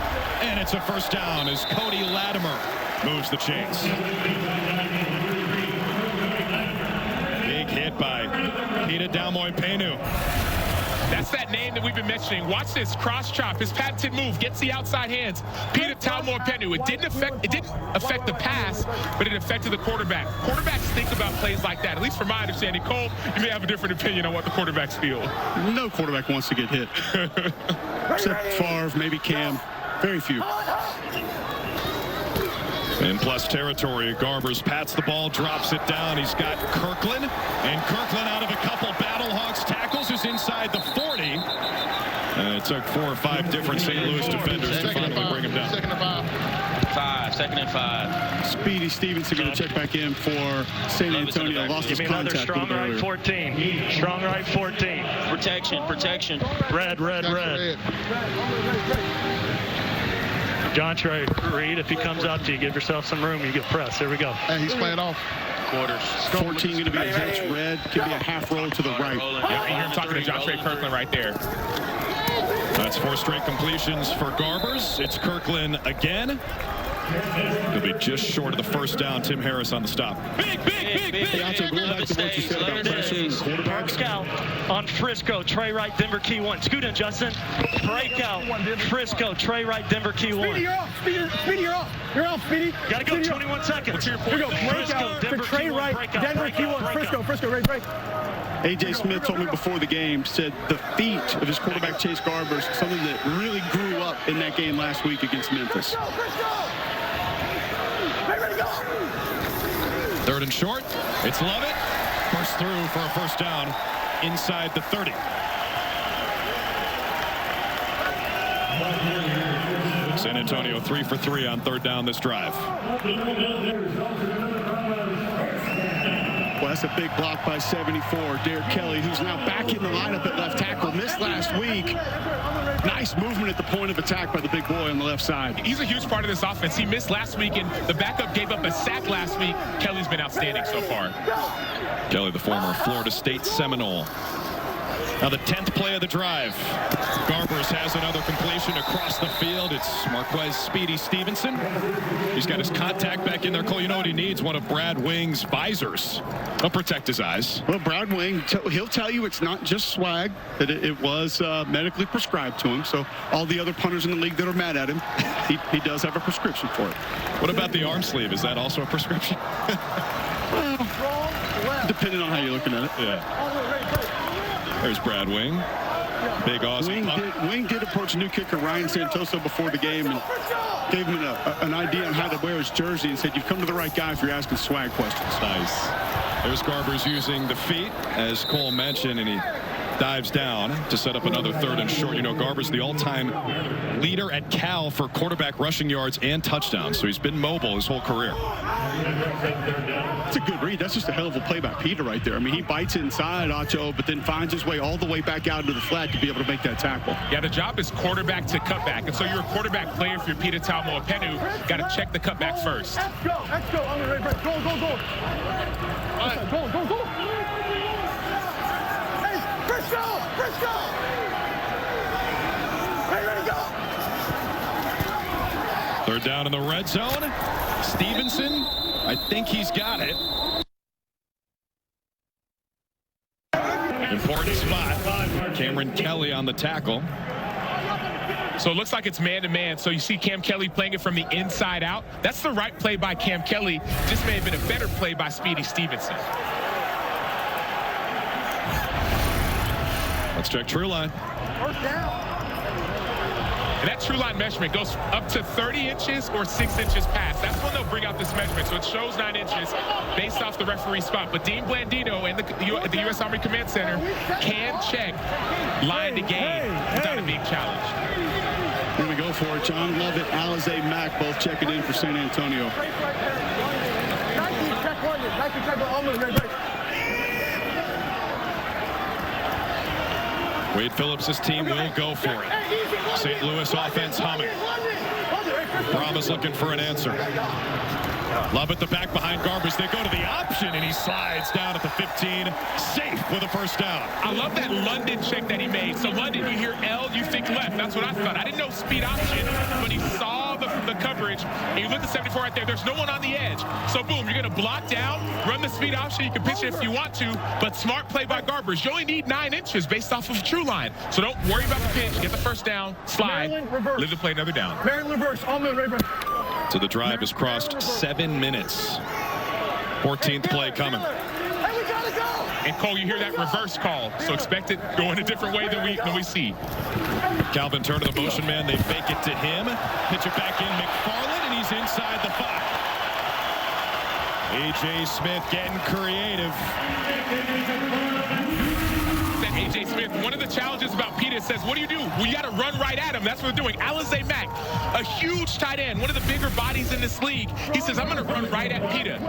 and it's a first down as Cody Latimer moves the chains. Big hit by Peter Dalmoy-Penu. That's that name that we've been mentioning. Watch this cross chop, his patented move, gets the outside hands. Peter Dalmoy-Penu. It didn't affect the pass, but it affected the quarterback. Quarterbacks think about plays like that. At least from my understanding. Cole, you may have a different opinion on what the quarterbacks feel. No quarterback wants to get hit. Except Favre, maybe Cam. Very few. In plus territory, Garbers pats the ball, drops it down. He's got Kirkland, and Kirkland out of a couple BattleHawks tackles is inside the 40. And it took 4 or 5 different St. Louis defenders to finally bring him down. 2nd and 5. 2nd and 5. Speedy Stevenson going to check back in for San Antonio. Lost his contact. Strong right 14. Strong right 14. Protection. Red. John Trey, Reed, if he comes up to you, give yourself some room. You get pressed. Here we go. And he's playing off. Quarters. 14 going to be a hitch. Red can be a half roll to the right. Yep, you hear him talking to John Trey Kirkland right there. That's 4 straight completions for Garbers. It's Kirkland again. He'll be just short of the first down. Tim Harris on the stop. Big. Going back to what you said about pressuring quarterbacks. Breakout on Frisco, Trey Wright, Denver Key 1. Scoot in, Justin. Breakout, Frisco, Trey Wright, Denver Key 1. Speedy, you're off. Speedy, you're off. You're off, Speedy. Gotta go, 21 seconds. Here we go. Breakout for Trey Wright, Denver Key 1. Frisco, ready, break. A.J. Smith told me before the game, said the feat of his quarterback, Chase Garbers, something that really grew up in that game last week against Memphis. Ready, go. 3rd and short. It's Lovett. Burst through for a first down inside the 30. San Antonio 3 for 3 on third down this drive. Well, that's a big block by 74. Derek Kelly, who's now back in the lineup at left tackle, missed last week. Nice movement at the point of attack by the big boy on the left side. He's a huge part of this offense. He missed last week, and the backup gave up a sack last week. Kelly's been outstanding so far. Kelly, the former Florida State Seminole. Now the 10th play of the drive. Garbers has another completion across the field. It's Marquez Speedy Stevenson. He's got his contact back in there. Cole, you know what he needs? One of Brad Wing's visors. He'll protect his eyes. Well, Brad Wing, he'll tell you it's not just swag, that it was medically prescribed to him. So all the other punters in the league that are mad at him, he does have a prescription for it. What about the arm sleeve? Is that also a prescription? Depending on how you're looking at it. Yeah. There's Brad Wing. Big Aussie. Wing did approach new kicker Ryan Santoso before the game and gave him an idea on how to wear his jersey and said, you've come to the right guy if you're asking swag questions. Nice. There's Garbers using the feet, as Cole mentioned, and he dives down to set up another third and short. You know, Garbers the all-time leader at Cal for quarterback rushing yards and touchdowns, so he's been mobile his whole career. It's a good read. That's just a hell of a play by Peter right there. I mean, he bites inside Acho, but then finds his way all the way back out into the flat to be able to make that tackle. Yeah, the job is quarterback to cutback, and so you're a quarterback player if you're Peter Taumoepenu. Got to check the cutback first. Let's go. Let's go. I'm ready. Go. Go. Go. Hey, Frisco. Ready to go. Third down in the red zone. Stevenson, I think he's got it. Important spot. Cameron Kelly on the tackle. So it looks like it's man-to-man. So you see Cam Kelly playing it from the inside out. That's the right play by Cam Kelly. This may have been a better play by Speedy Stevenson. Let's check true line. First down. And that true line measurement goes up to 30 inches or 6 inches past. That's when they'll bring out this measurement. So it shows 9 inches based off the referee spot. But Dean Blandino and the U.S. Army Command Center can check line to game without it being challenged. Here we go for it. John Lovett, Alize Mack both checking in for San Antonio. Wade Phillips' team will go for it. St. Louis offense humming. Brahmas looking for an answer. Lovett the back behind Garbers. They go to the option, and he slides down at the 15. Safe with a first down. I love that London check that he made. So London, you hear L, you think left. That's what I thought. I didn't know speed option, but he saw the coverage. And you look at 74 right there. There's no one on the edge. So boom, you're going to block down, run the speed option. You can pitch it if you want to, but smart play by Garbers. You only need 9 inches based off of true line. So don't worry about the pitch. Get the first down, slide, live to play another down. Maryland reverse, almond reverse. So the drive has crossed 7 minutes. 14th play coming. Hey, we gotta go. And Cole, you hear that reverse call. So expect it going a different way than we see. Calvin Turner, the motion man. They fake it to him. Pitch it back in McFarland, and he's inside the 5. A.J. Smith getting creative. A.J. Smith, one of the challenges about Peter says, what do? Well, you got to run right at him. That's what they're doing. Alize Mack, a huge tight end, one of the bigger bodies in this league. He says, I'm going to run right at Peter.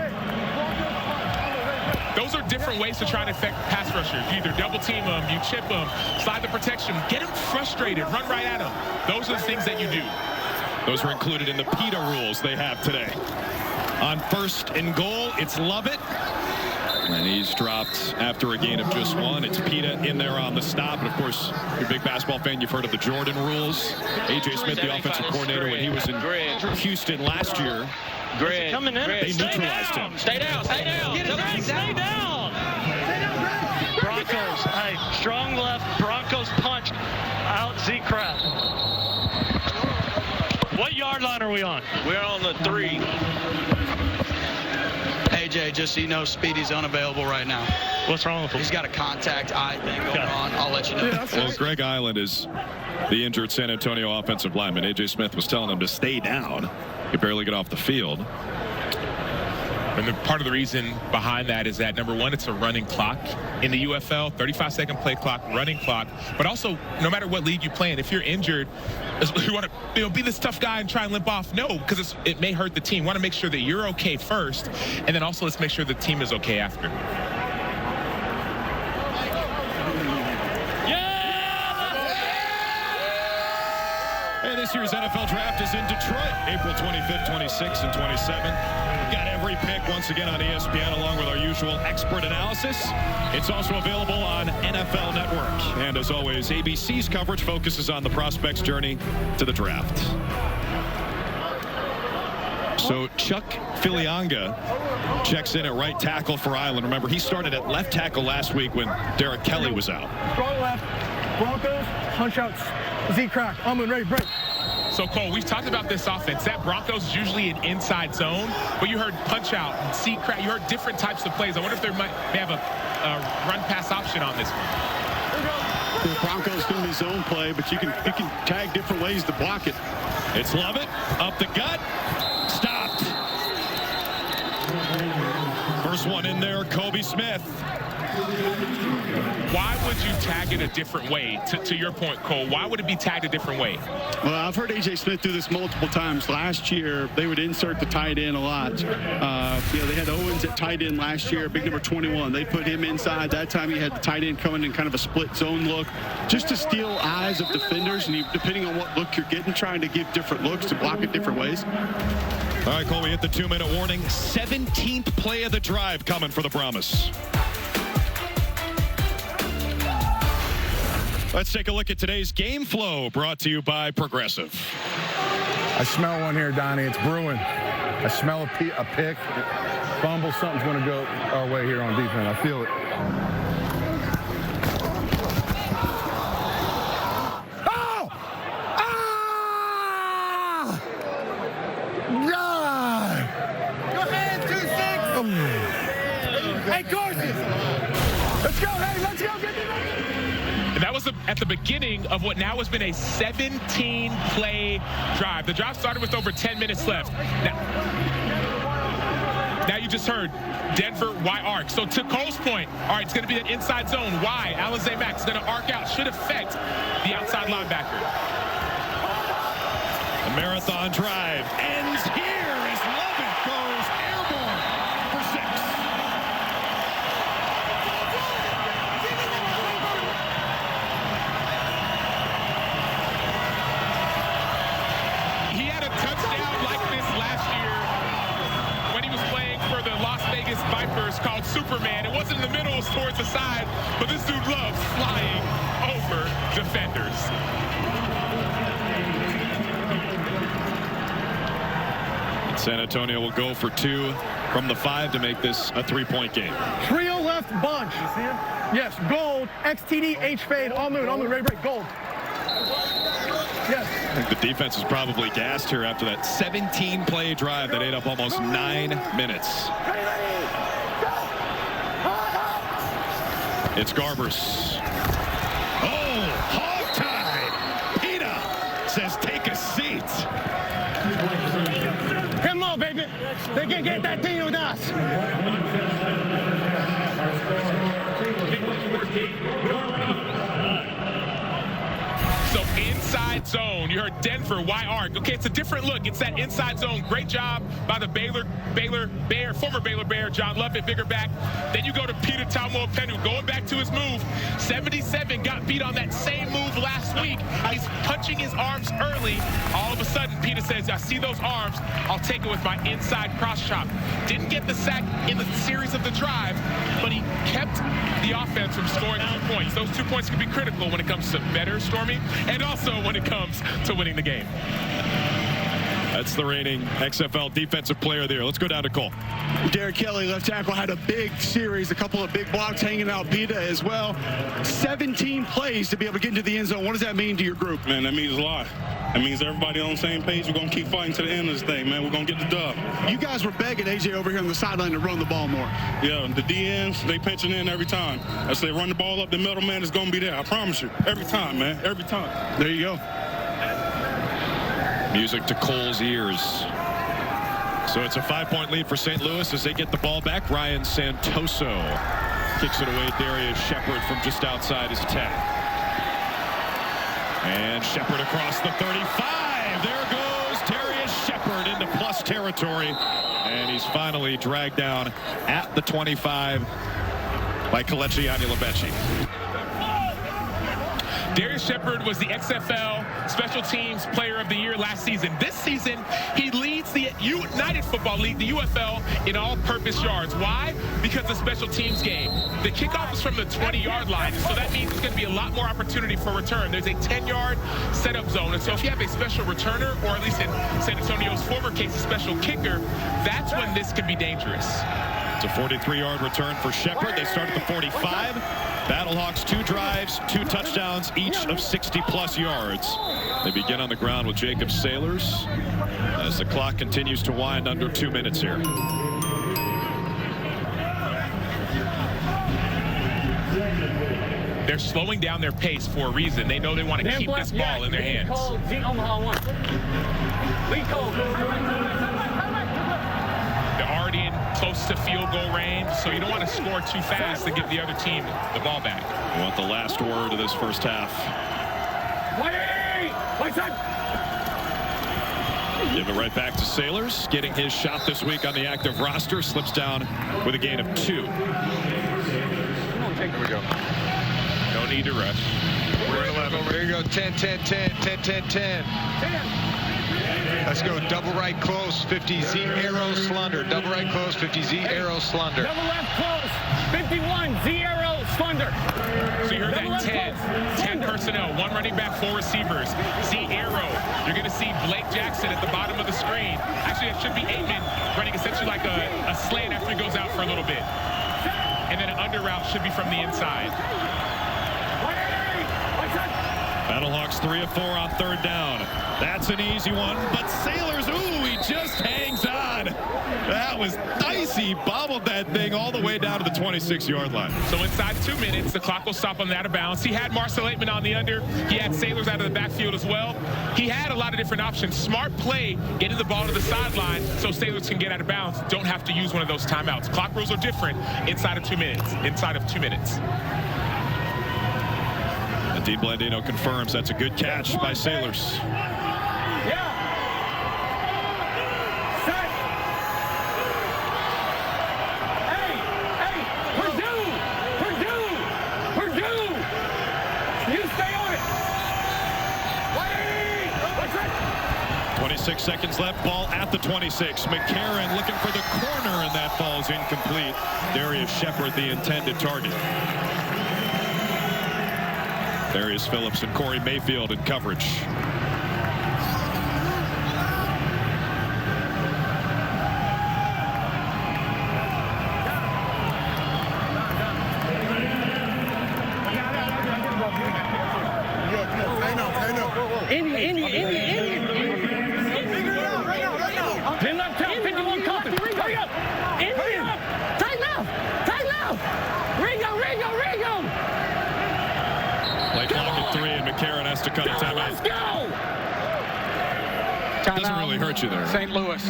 Those are different ways to try and affect pass rushers. You either double team them, you chip them, slide the protection, get him frustrated, run right at him. Those are the things that you do. Those are included in the PETA rules they have today. On first and goal, it's Lovett. And he's dropped after a gain of just 1. It's PETA in there on the stop. And, of course, you're a big basketball fan. You've heard of the Jordan rules. A.J. Smith, the offensive coordinator, when he was in Houston last year, they neutralized him. Stay down. Stay down. Broncos, hey, strong left. Broncos punch out Z-Crap. What yard line are we on? We're on the 3. AJ, just so you know, Speedy's unavailable right now. What's wrong with him? He's got a contact eye thing going on. I'll let you know. Well, Greg Island is the injured San Antonio offensive lineman. A.J. Smith was telling him to stay down. He could barely get off the field. And part of the reason behind that is that, number one, it's a running clock in the UFL, 35-second play clock, running clock. But also, no matter what league you play in, if you're injured, you want to be this tough guy and try and limp off. No, because it may hurt the team. You want to make sure that you're okay first, and then also let's make sure the team is okay after. This year's NFL Draft is in Detroit, April 25th, 26th, and 27th. We've got every pick once again on ESPN, along with our usual expert analysis. It's also available on NFL Network. And as always, ABC's coverage focuses on the prospect's journey to the draft. So Chuck Filianga checks in at right tackle for Ireland. Remember, he started at left tackle last week when Derek Kelly was out. Strong left, Broncos, punch outs, Z-crack, Almond, ready, break. So, Cole, we've talked about this offense. That Broncos is usually an inside zone, but you heard punch out and see crack. You heard different types of plays. I wonder if they may have a run-pass option on this one. The Broncos going to be zone play, but you can tag different ways to block it. It's Lovett, up the gut, stopped. First one in there, Kobe Smith. Why would you tag it a different way? To your point, Cole, why would it be tagged a different way? Well, I've heard A.J. Smith do this multiple times. Last year, they would insert the tight end a lot. They had Owens at tight end last year, big number 21. They put him inside. That time he had the tight end coming in kind of a split zone look, just to steal eyes of defenders. And depending on what look you're getting, trying to give different looks to block it different ways. All right, Cole, we hit the 2-minute warning. 17th play of the drive coming for the Brahmas. Let's take a look at today's game flow, brought to you by Progressive. I smell one here, Donnie. It's brewing. I smell a pick, fumble. Something's going to go our way here on defense. I feel it. Oh! Ah! God! Go ahead, 2-6. Hey, courses! Let's go, hey, let's go. Get the And that was at the beginning of what now has been a 17-play drive. The drive started with over 10 minutes left. Now you just heard Denver, Y arc. So to Cole's point, all right, it's going to be an inside zone. Y, Alizé Mack is going to arc out. Should affect the outside linebacker. The marathon drive ends here as Lovett goes airborne for 6. He had a touchdown like this last year when he was playing for the Las Vegas Vipers called Superman. It wasn't in the middle, it was towards the side, but this dude loves flying over defenders. San Antonio will go for 2 from the 5 to make this a 3-point game. Trio left bunch. You see him? Yes, gold, XTD, H-fade, all moon, ready, break, gold. Yes. I think the defense is probably gassed here after that 17-play drive that ate up almost 9 minutes. It's Garbers. Oh, hog tie. Pita says take a seat. Come on, baby. They can get that thing with us. So inside zone, you heard Denver, Y arc. Okay, it's a different look. It's that inside zone. Great job by the former Baylor Bear, John Lovett, bigger back. Then you go to Peter Taumapenu, going back to his move. 77 got beat on that same move last week. He's punching his arms early. All of a sudden, Peter says, I see those arms. I'll take it with my inside cross chop. Didn't get the sack in the series of the drive, but he kept the offense from scoring 2 points. Those 2 points can be critical when it comes to better storming and also when it comes to winning the game. That's the reigning XFL Defensive Player of the Year. Let's go down to Cole. Derek Kelly, left tackle, had a big series, a couple of big blocks hanging out Pita as well. 17 plays to be able to get into the end zone. What does that mean to your group? Man, that means a lot. That means everybody on the same page. We're going to keep fighting to the end of this thing, man. We're going to get the dub. You guys were begging AJ over here on the sideline to run the ball more. Yeah, the DNs, they pitching in every time. I say run the ball up the middle, man, it's going to be there. I promise you. Every time, man. Every time. There you go. Music to Cole's ears. So it's a 5-point lead for St. Louis as they get the ball back. Ryan Santoso kicks it away. Darius Shepard from just outside his 10. And Shepard across the 35. There goes Darius Shepard into plus territory. And he's finally dragged down at the 25 by Kelechi Anilebechi. Darius Shepard was the XFL Special Teams Player of the Year last season. This season, he leads the United Football League, the UFL, in all-purpose yards. Why? Because the special teams game. The kickoff is from the 20-yard line, so that means there's going to be a lot more opportunity for return. There's a 10-yard setup zone, and so if you have a special returner, or at least in San Antonio's former case, a special kicker, that's when this could be dangerous. It's a 43-yard return for Shepard. They start at the 45. BattleHawks 2 drives, 2 touchdowns, each of 60-plus yards. They begin on the ground with Jacob Sailors as the clock continues to wind under 2 minutes here. They're slowing down their pace for a reason. They know they want to keep this ball in their hands. They're already in close to field goal range, so you don't want to score too fast and give the other team the ball back. We want the last word of this first half. Give it right back to Sailors, getting his shot this week on the active roster. Slips down with a gain of 2. Here we go. No need to rush. We're at 11. Here you go. 10, 10, 10, 10, 10, 10. Let's go. Double right close. 50 Z arrow slunder. Double right close. 50 Z arrow slunder. Double left close. 51 Z arrow slunder. So you heard that 10 personnel, 1 running back, 4 receivers. Z arrow. You're going to see Blake Jackson at the bottom of the screen. Actually, it should be Aitman running essentially like a slant after he goes out for a little bit. And then an under route should be from the inside. BattleHawks 3 of 4 on 3rd down. That's an easy one, but Sailors, ooh, he just hangs on. That was dicey. Bobbled that thing all the way down to the 26-yard line. So inside 2 minutes, the clock will stop on the out of bounds. He had Marcel Aitman on the under. He had Sailors out of the backfield as well. He had a lot of different options. Smart play, getting the ball to the sideline so Sailors can get out of bounds. Don't have to use one of those timeouts. Clock rules are different inside of 2 minutes. Inside of 2 minutes. Dean Blandino confirms that's a good catch by Sailors. Purdue! You stay on it! 26 seconds left, ball at the 26. McCarron looking for the corner, and that falls incomplete. Darius Shepard, the intended target. Darius Phillips and Corey Mayfield in coverage. Then left tail, 51 Compton. Hurry up! Tight left! Ringo! Play clock at 3, and McCarron has to cut a timeout. Let's go! Doesn't really hurt you there. St. Louis.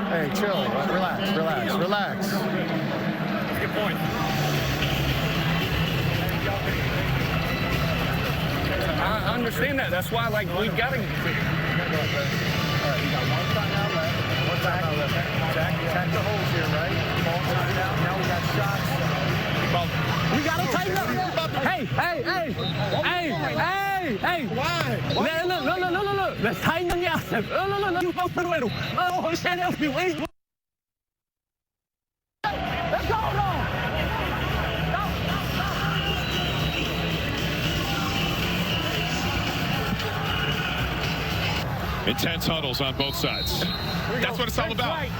Hey, chill. Relax. Good point. I understand that. That's why, like, we got to... All right, you got 1 timeout left. 1 timeout left. Attack the holes here, right? Ball timeout. Now we got shots. We got to tighten up. Hey. Why? Look. Let's tighten them out. Look. You go primero. Oh, stand up. Let's go. Intense huddles on both sides. That's what it's all about. Right.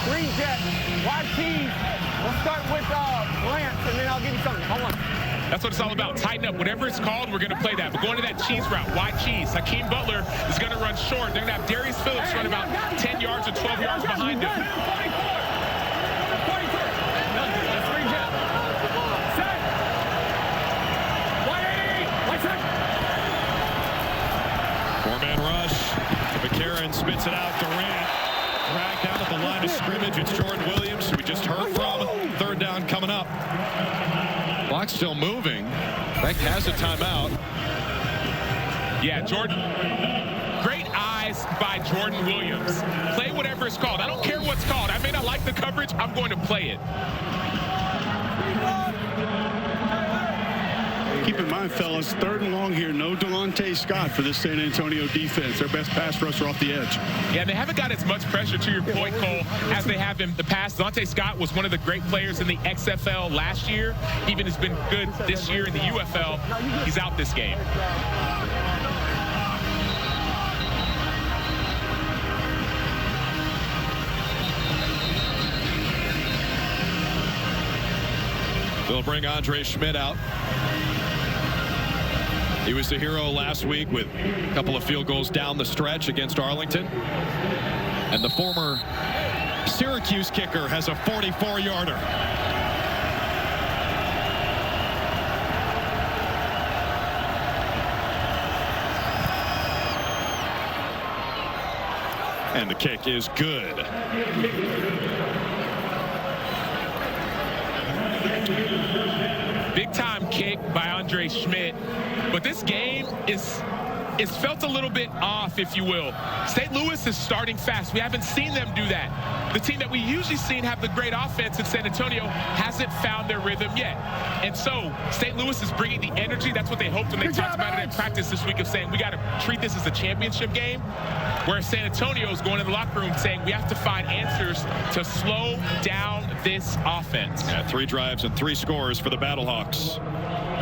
Green jet, wide cheese. We'll start with Lance, and then I'll give you something. Hold on. That's what it's all about. Tighten up. Whatever it's called, we're going to play that. But going to that cheese route, wide cheese. Hakeem Butler is going to run short. They're going to have Darius Phillips run about 10 yards or 12 yards behind him. Four-man rush. scrimmage. It's Jordan Williams, who we just heard from. Third down coming up. Clock still moving. Beck has a timeout. Yeah, Jordan. Great eyes by Jordan Williams. Play whatever it's called. I don't care what's called. I may not like the coverage. I'm going to play it. Keep in mind, fellas, 3rd and long here. No Delonte Scott for this San Antonio defense. Their best pass rusher off the edge. Yeah, they haven't got as much pressure, to your point, Cole, as they have in the past. Delonte Scott was one of the great players in the XFL last year. Even has been good this year in the UFL. He's out this game. They'll bring Andre Schmidt out. He was the hero last week with a couple of field goals down the stretch against Arlington. And the former Syracuse kicker has a 44-yarder. And the kick is good. Big time kick by Andre Schmidt, but this game is felt a little bit off, if you will. St. Louis is starting fast. We haven't seen them do that. The team that we usually seen have the great offense in San Antonio hasn't found their rhythm yet. And so St. Louis is bringing the energy. That's what they hoped when they talked about it in practice this week, of saying we got to treat this as a championship game. Whereas San Antonio is going in the locker room saying we have to find answers to slow down this offense. Yeah, 3 drives and 3 scores for the BattleHawks.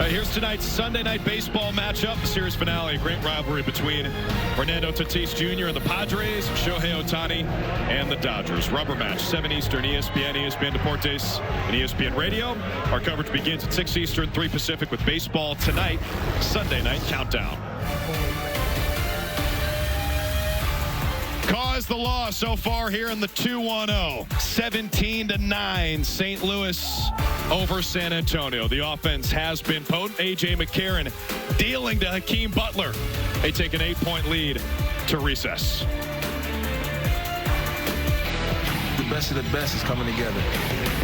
Here's tonight's Sunday night baseball matchup, the series finale. A great rivalry between Fernando Tatis Jr. and the Padres, Shohei Ohtani and the Dodgers. Rubber match, 7 Eastern, ESPN Deportes, and ESPN Radio. Our coverage begins at 6 Eastern, 3 Pacific with baseball tonight, Sunday night countdown. Cause the loss so far here in the 2-1-0. 17-9, St. Louis over San Antonio. The offense has been potent. A.J. McCarron dealing to Hakeem Butler. They take an 8-point lead to recess. The best of the best is coming together.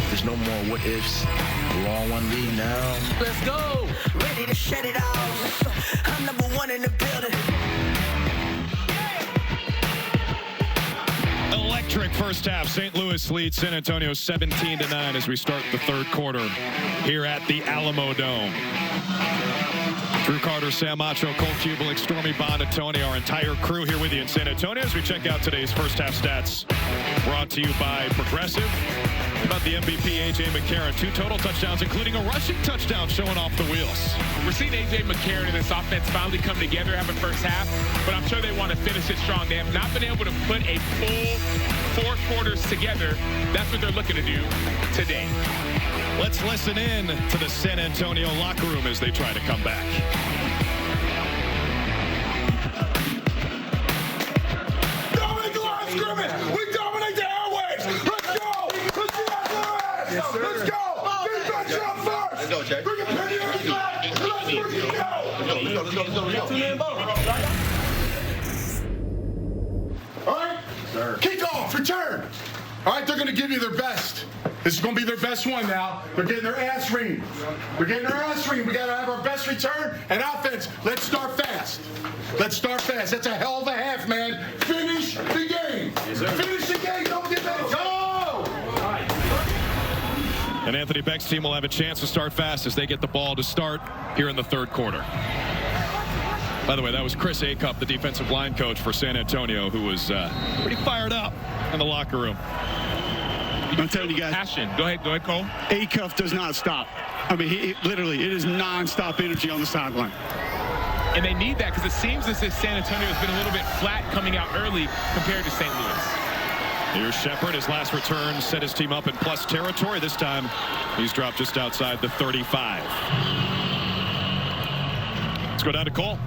There's no more what ifs. We're all one league now. Let's go. Ready to shut it off. I'm number 1 in the building. Electric first half. St. Louis leads San Antonio 17-9 as we start the 3rd quarter here at the Alamo Dome. Drew Carter, Sam Macho, Cole Kubelik, Stormy Bonatoni, our entire crew here with you in San Antonio as we check out today's first half stats. Brought to you by Progressive. About the MVP, A.J. McCarron. 2 total touchdowns, including a rushing touchdown, showing off the wheels. We're seeing A.J. McCarron and this offense finally come together, have a first half, but I'm sure they want to finish it strong. They have not been able to put a full 4 quarters together. That's what they're looking to do today. Let's listen in to the San Antonio locker room as they try to come back. Dominate the line of scrimmage. We dominate the airwaves. Let's go. Let's get out there. Yes, let's go. Defense up first. Let's go, Jay. Bring a penny on the flag. Let's freaking go. Let's go. All right. Sir. Kick off. Return. All right, they're going to give you their best. This is going to be their best one now. They're getting their ass ringed. They're getting their ass ringed. We got to have our best return and offense. Let's start fast. Let's start fast. That's a hell of a half, man. Finish the game. Finish the game. Don't give that. Go! And Anthony Beck's team will have a chance to start fast as they get the ball to start here in the 3rd quarter. By the way, that was Chris Acuff, the defensive line coach for San Antonio, who was pretty fired up in the locker room. I'm telling you guys. Passion. Go ahead, Cole. Acuff does not stop. I mean, he literally, it is non-stop energy on the sideline. And they need that because it seems as if San Antonio has been a little bit flat coming out early compared to St. Louis. Here's Shepard. His last return set his team up in plus territory. This time, he's dropped just outside the 35. Let's go down to Cole.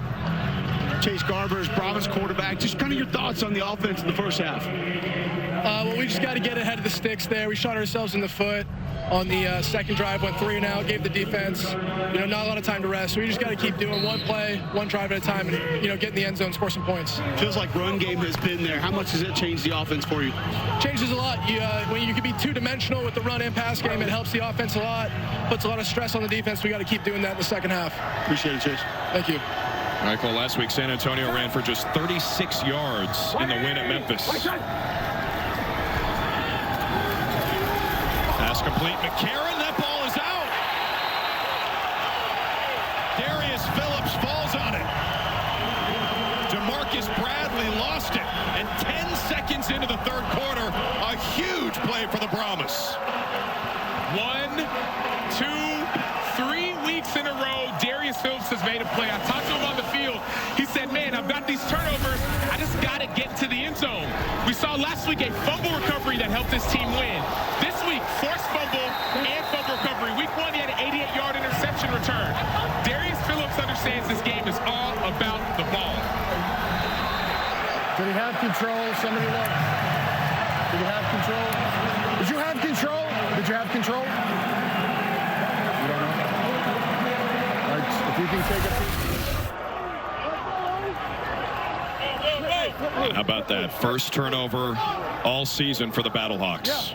Chase Garber is Brahmas quarterback. Just kind of your thoughts on the offense in the first half. Well, we just got to get ahead of the sticks there. We shot ourselves in the foot. on the second drive, went 3 and out, gave the defense, not a lot of time to rest. So we just got to keep doing one play, one drive at a time, and, get in the end zone, score some points. Feels like run game has been there. How much does it change the offense for you? Changes a lot. When you can be two-dimensional with the run and pass game, it helps the offense a lot, puts a lot of stress on the defense. We got to keep doing that in the second half. Appreciate it, Chase. Thank you. Michael, last week San Antonio ran for just 36 yards in the win at Memphis. Pass complete, McCarron, that ball is out. Darius Phillips falls on it. DeMarcus Bradley lost it. And 10 seconds into the third quarter, a huge play for the Brahmas. 1, 2, 3 weeks in a row, Darius Phillips has made a play. I talked to him on the field. He said, man, I've got these turnovers. I just got to get to the end zone. We saw last week a fumble recovery that helped this team win. This week, forced fumble and fumble recovery. Week 1, he had an 88-yard interception return. Darius Phillips understands this game is all about the ball. Did he have control? Somebody look. Did he have control? Did you have control? Did you have control? You don't know? All right, if you can take it. How about that? First turnover all season for the BattleHawks.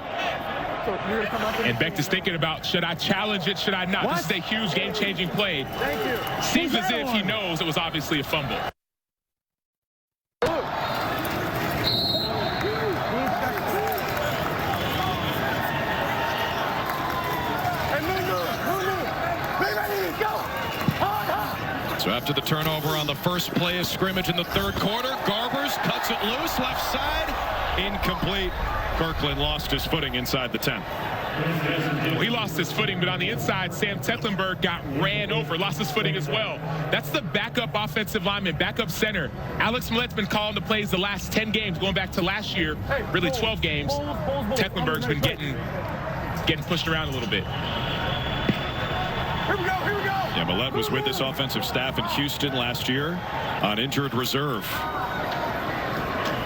And Beck is thinking about, should I challenge it, should I not? This is a huge game-changing play. Thank you. Seems as if he knows it was obviously a fumble. So after the turnover on the first play of scrimmage in the third quarter, Garbers cuts it loose, left side, incomplete. Kirkland lost his footing inside the 10. Well, he lost his footing, but on the inside, Sam Tecklenburg got ran over, lost his footing as well. That's the backup offensive lineman, backup center. Alex Millett's been calling the plays the last 10 games, going back to last year, really 12 games. Tecklenburg's been getting pushed around a little bit. Here we go, here we go. Yeah, Millett was with this offensive staff in Houston last year on injured reserve.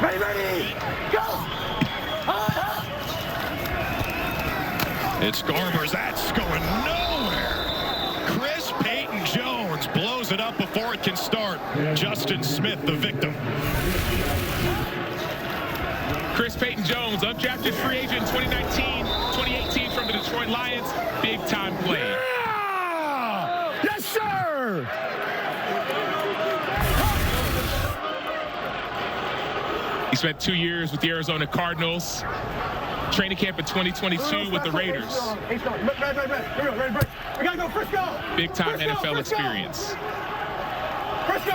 Ready, go! It's Garbers. That's going nowhere. Chris Payton-Jones blows it up before it can start. Justin Smith, the victim. Chris Payton-Jones, undrafted free agent 2018 from the Detroit Lions. Big-time play. Yeah! Yes, sir! He spent 2 years with the Arizona Cardinals. Training camp in 2022 with the Raiders. We gotta go, Frisco! Big-time NFL experience.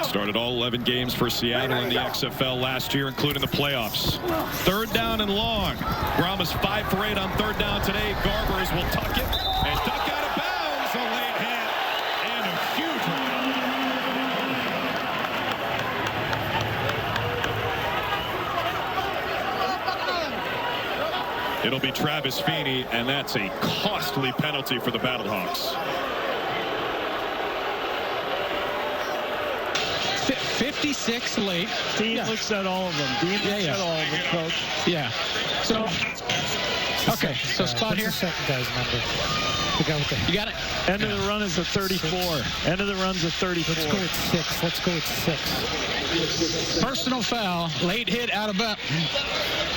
Started all 11 games for Seattle in the XFL last year, including the playoffs. Third down and long. Brahmas 5 for 8 on third down today. Garbers will tuck it and duck out of bounds. A late hit and a huge one. It'll be Travis Feeney, and that's a costly penalty for the BattleHawks. 56 late. Dean looks at all of them. Dean looks at all of them, Coach. Yeah. So, okay. So spot here. What's the second guy's number? The guy with the... You got it? End of the run is a 34. End of the run's a 34. Let's go with 6. Let's go with 6. Personal foul. Late hit out of bounds.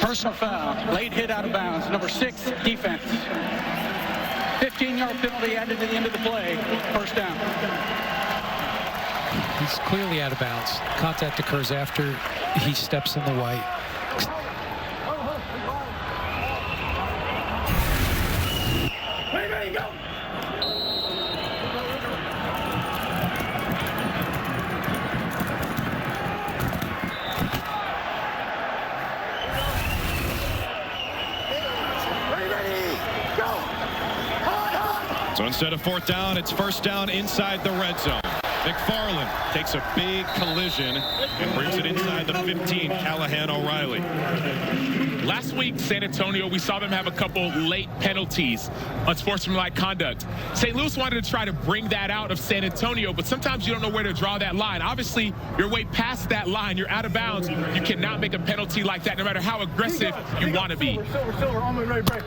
Personal foul. Late hit out of bounds. Number 6, defense. 15-yard penalty added to the end of the play. First down. He's clearly out of bounds. Contact occurs after he steps in the white. Ready, go! So instead of fourth down, it's first down inside the red zone. McFarland takes a big collision and brings it inside the 15, Callahan O'Reilly. Last week, San Antonio, we saw them have a couple late penalties, unsportsmanlike conduct. St. Louis wanted to try to bring that out of San Antonio, but sometimes you don't know where to draw that line. Obviously, you're way past that line. You're out of bounds. You cannot make a penalty like that, no matter how aggressive you want to be. Silver, almost ready, break.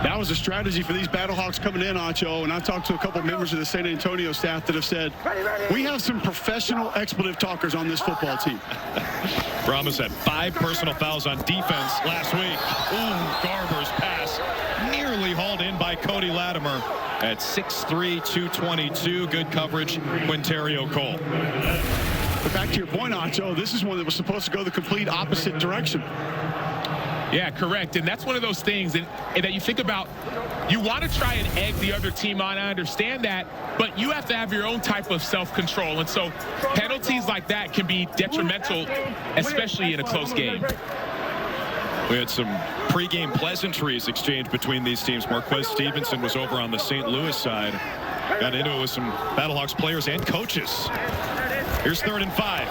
That was a strategy for these BattleHawks coming in, Acho, and I've talked to a couple members of the San Antonio staff that have said, we have some professional expletive talkers on this football team. Brahmas had 5 personal fouls on defense last week. Ooh, Garber's pass nearly hauled in by Cody Latimer at 6'3", 222. Good coverage, Quinterio Cole. But back to your point, Acho, this is one that was supposed to go the complete opposite direction. Yeah, correct. And that's one of those things and that you think about. You want to try and egg the other team on. I understand that. But you have to have your own type of self-control. And so penalties like that can be detrimental, especially in a close game. We had some pregame pleasantries exchanged between these teams. Marquez Stevenson was over on the St. Louis side. Got into it with some BattleHawks players and coaches. Here's 3rd and 5.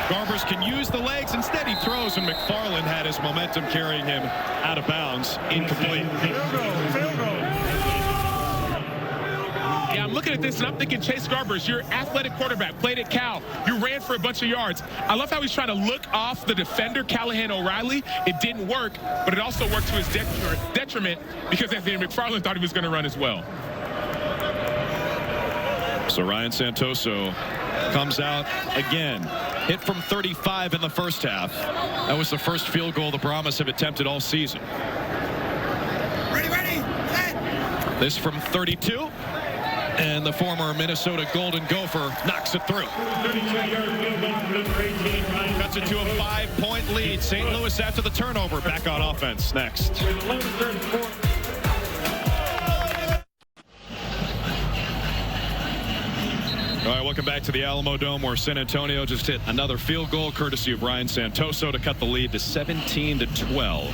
Garbers can use the legs. Instead, he throws, and McFarland had his momentum carrying him out of bounds. Incomplete. Yeah, I'm looking at this, and I'm thinking, Chase Garbers, you're athletic quarterback, played at Cal. You ran for a bunch of yards. I love how he's trying to look off the defender, Callahan O'Reilly. It didn't work, but it also worked to his detriment because Anthony McFarland thought he was going to run as well. So Ryan Santoso comes out again. Hit from 35 in the first half. That was the first field goal the Brahmas have attempted all season. Ready, set. This from 32. And the former Minnesota Golden Gopher knocks it through. Cuts it to a 5-point lead. St. Louis after the turnover. Back on offense next. All right, welcome back to the Alamo Dome, where San Antonio just hit another field goal courtesy of Ryan Santoso to cut the lead to 17-12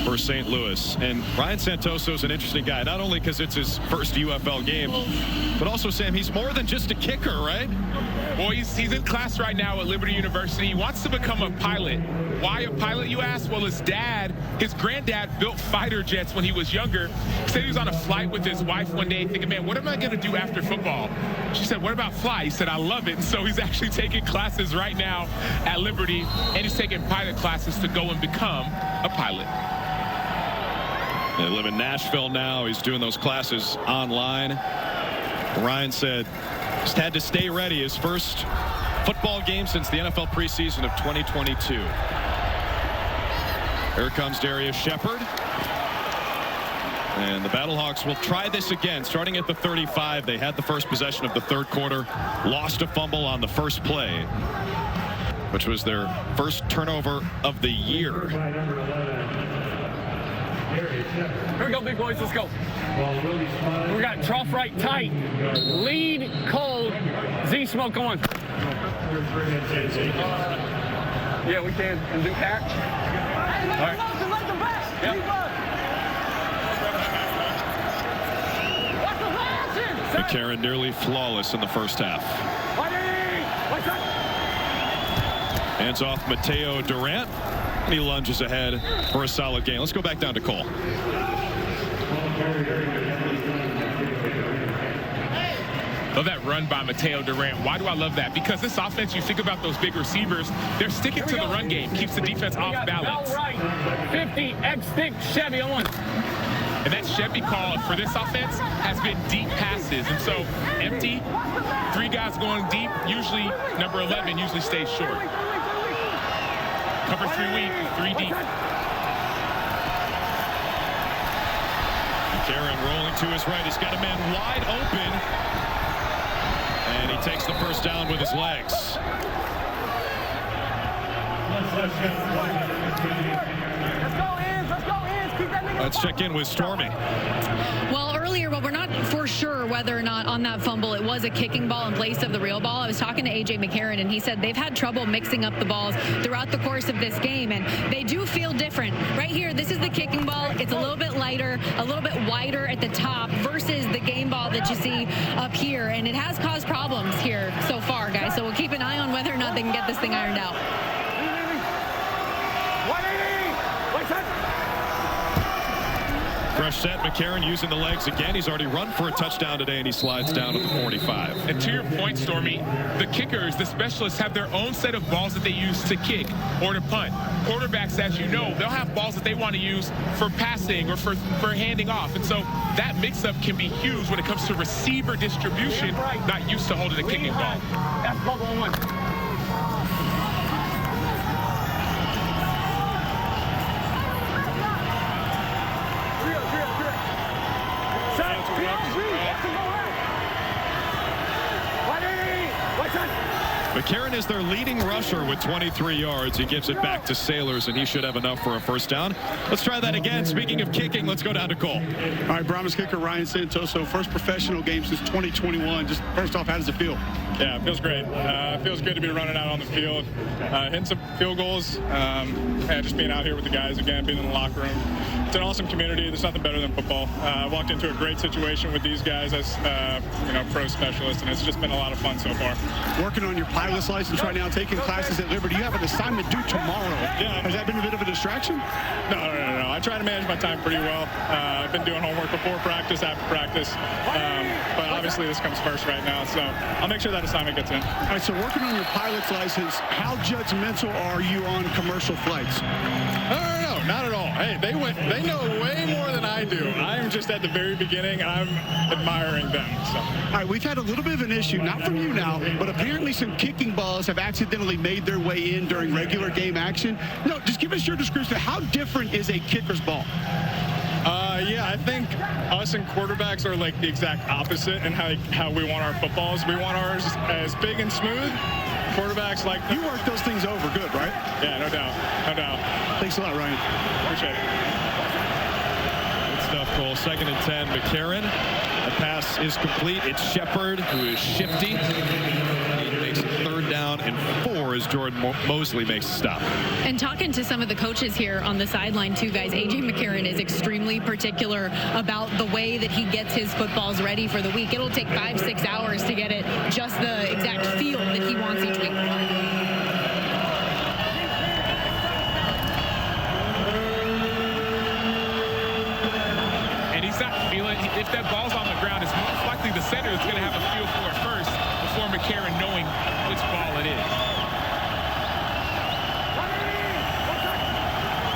for St. Louis. And Ryan Santoso is an interesting guy, not only because it's his first UFL game, but also, Sam, he's more than just a kicker, right? Well, he's in class right now at Liberty University. He wants to become a pilot. Why a pilot, you ask? Well, his granddad built fighter jets when he was younger. He said he was on a flight with his wife one day thinking, man, what am I going to do after football? She said, what about fly? He said, I love it. And so he's actually taking classes right now at Liberty, and he's taking pilot classes to go and become a pilot. They live in Nashville now. He's doing those classes online. Ryan said he's had to stay ready. His first football game since the NFL preseason of 2022. Here comes Darius Shepard. And the BattleHawks will try this again, starting at the 35. They had the first possession of the third quarter, lost a fumble on the first play, which was their first turnover of the year. Here we go, big boys. Let's go. We got trough right tight. Lead cold. Z smoke on. Yeah, we can. And do patch. All right. McCarron nearly flawless in the first half. Hands off Mateo Durant. And he lunges ahead for a solid game. Let's go back down to Cole. Love that run by Mateo Durant. Why do I love that? Because this offense, you think about those big receivers, they're sticking to the run game, keeps the defense off balance. Right. 50 X stick Chevy on one. And that Chevy call for this offense has been deep passes. And so empty, 3 guys going deep, usually number 11 usually stays short. Cover 3 weak, 3 deep. McCarron rolling to his right. He's got a man wide open. And he takes the first down with his legs. Let's check in with Stormy. Well, earlier, but we're not for sure whether or not on that fumble it was a kicking ball in place of the real ball. I was talking to A.J. McCarron, and he said they've had trouble mixing up the balls throughout the course of this game, and they do feel different. Right here, this is the kicking ball. It's a little bit lighter, a little bit wider at the top versus the game ball that you see up here, and it has caused problems here so far, guys, so we'll keep an eye on whether or not they can get this thing ironed out. Fresh set, McCarron using the legs again. He's already run for a touchdown today, and he slides down to the 45. And to your point, Stormy, the kickers, the specialists, have their own set of balls that they use to kick or to punt. Quarterbacks, as you know, they'll have balls that they want to use for passing or for handing off. And so that mix-up can be huge when it comes to receiver distribution, not used to holding a kicking ball. McCarron is their leading rusher with 23 yards. He gives it back to Sailors, and he should have enough for a first down. Let's try that again. Speaking of kicking, let's go down to Cole. All right, Brahmas kicker Ryan Santoso, first professional game since 2021. Just first off, how does it feel? Yeah, it feels great. It feels good to be running out on the field, hitting some field goals, and just being out here with the guys again, being in the locker room. It's an awesome community. There's nothing better than football. I walked into a great situation with these guys as pro specialists, and it's just been a lot of fun so far. Working on your pilot's license right now, taking classes at Liberty. You have an assignment due tomorrow. Yeah. Has that been a bit of a distraction? No. I try to manage my time pretty well. I've been doing homework before practice, after practice, but obviously this comes first right now, so I'll make sure that assignment gets in. All right, so working on your pilot's license, how judgmental are you on commercial flights? No, not at all. Hey, they know way more than I do. I am just at the very beginning, and I'm admiring them. So. All right, we've had a little bit of an issue, not from you now, but apparently some kicking balls have accidentally made their way in during regular game action. No, just give us your description. How different is a kicker's ball? Yeah, I think us and quarterbacks are like the exact opposite in how we want our footballs. We want ours as big and smooth. Quarterbacks like you work those things over good, right? Yeah, no doubt. Thanks a lot, Ryan. Appreciate it. Good stuff, Cole. 2nd and 10, McCarron. The pass is complete. It's Shepard, who is shifty. He makes a 3rd down and 4 as Jordan Mosley makes a stop. And talking to some of the coaches here on the sideline too, guys, A.J. McCarron is extremely particular about the way that he gets his footballs ready for the week. It'll take 5-6 hours to get it just the exact feel that he wants each week. And he's not feeling, if that ball's on the ground, it's most likely the center is going to have a feel for it first before McCarron knowing which ball it is.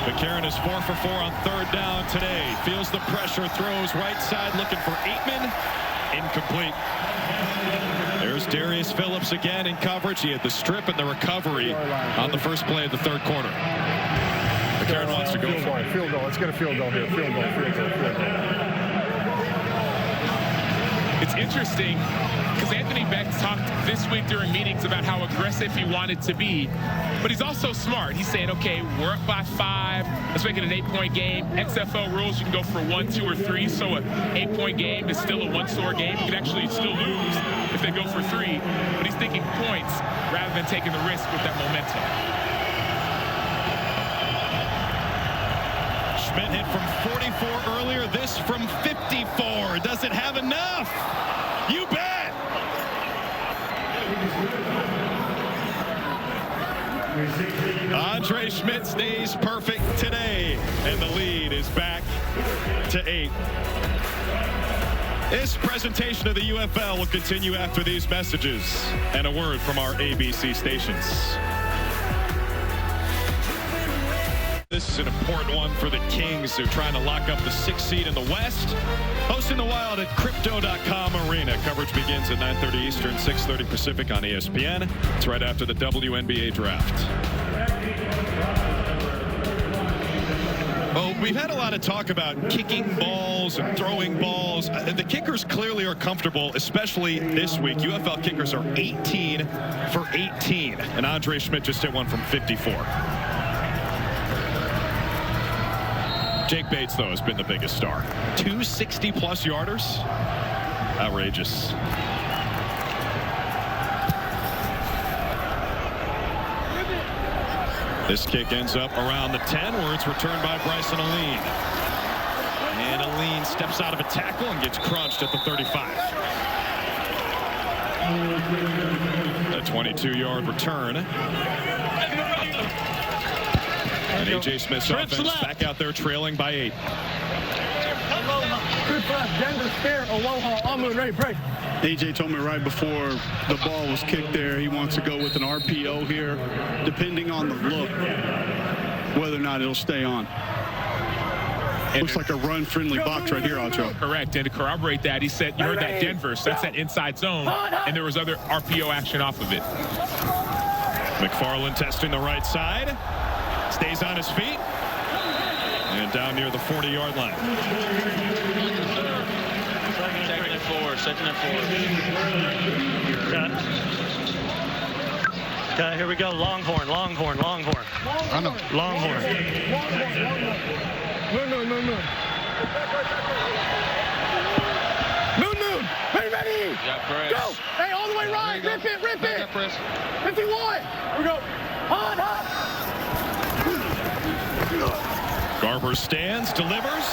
McCarron is 4 for 4 on 3rd down today. Feels the pressure, throws right side, looking for Aitman. Incomplete. There's Darius Phillips again in coverage. He had the strip and the recovery on the first play of the 3rd quarter. McCarron wants to go for it. Field goal. Let's get a field goal here. Field goal. It's interesting because Anthony Beck talked this week during meetings about how aggressive he wanted to be, but he's also smart. He's saying, okay, we're up by 5. Let's make it an 8-point game. XFL rules, you can go for 1, 2, or 3. So an 8-point game is still a one-score game. You can actually still lose if they go for 3. But he's thinking points rather than taking the risk with that momentum. Schmidt hit from 44 earlier. This from 54. Does it have enough? You bet. Andre Schmidt stays perfect today, and the lead is back to 8. This presentation of the UFL will continue after these messages and a word from our ABC stations. This is an important one for the Kings. They're trying to lock up the 6th seed in the West. Hosting the Wild at Crypto.com Arena. Coverage begins at 9:30 Eastern, 6:30 Pacific on ESPN. It's right after the WNBA draft. Well, we've had a lot of talk about kicking balls and throwing balls. The kickers clearly are comfortable, especially this week. UFL kickers are 18 for 18, and Andre Schmidt just hit one from 54. Jake Bates, though, has been the biggest star. 260-plus yarders. Outrageous. This kick ends up around the 10, where it's returned by Bryson Aline. And Aline steps out of a tackle and gets crunched at the 35. A 22-yard return. And A.J. Smith's offense back out there trailing by 8. Denver, Scare, Aloha, Amun, ready, break. AJ told me right before the ball was kicked there, he wants to go with an RPO here, depending on the look, whether or not it'll stay on. Looks like a run-friendly box right here, Acho. Correct, and to corroborate that, he said, you heard that Denver, so that's that inside zone, and there was other RPO action off of it. McFarland testing the right side, stays on his feet, and down near the 40-yard line. Second and 4. Okay, here we go. Longhorn. I know. Longhorn. Moon. Ready. Go. Hey, all the way right. Rip it. 51. Here we go. Hot. Garber stands, delivers,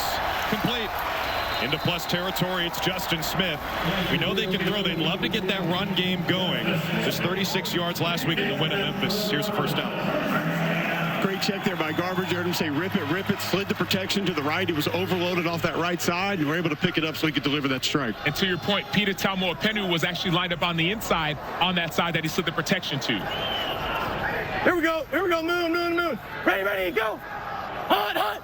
complete. Into plus territory, it's Justin Smith. We know they can throw. They'd love to get that run game going. Just 36 yards last week in the win at Memphis. Here's the first down. Great check there by Garber. You heard him say rip it, slid the protection to the right. He was overloaded off that right side, and we're able to pick it up so he could deliver that strike. And to your point, Peter Talmoa-Penu was actually lined up on the inside on that side that he slid the protection to. Here we go. Moon. Ready, go. Hot.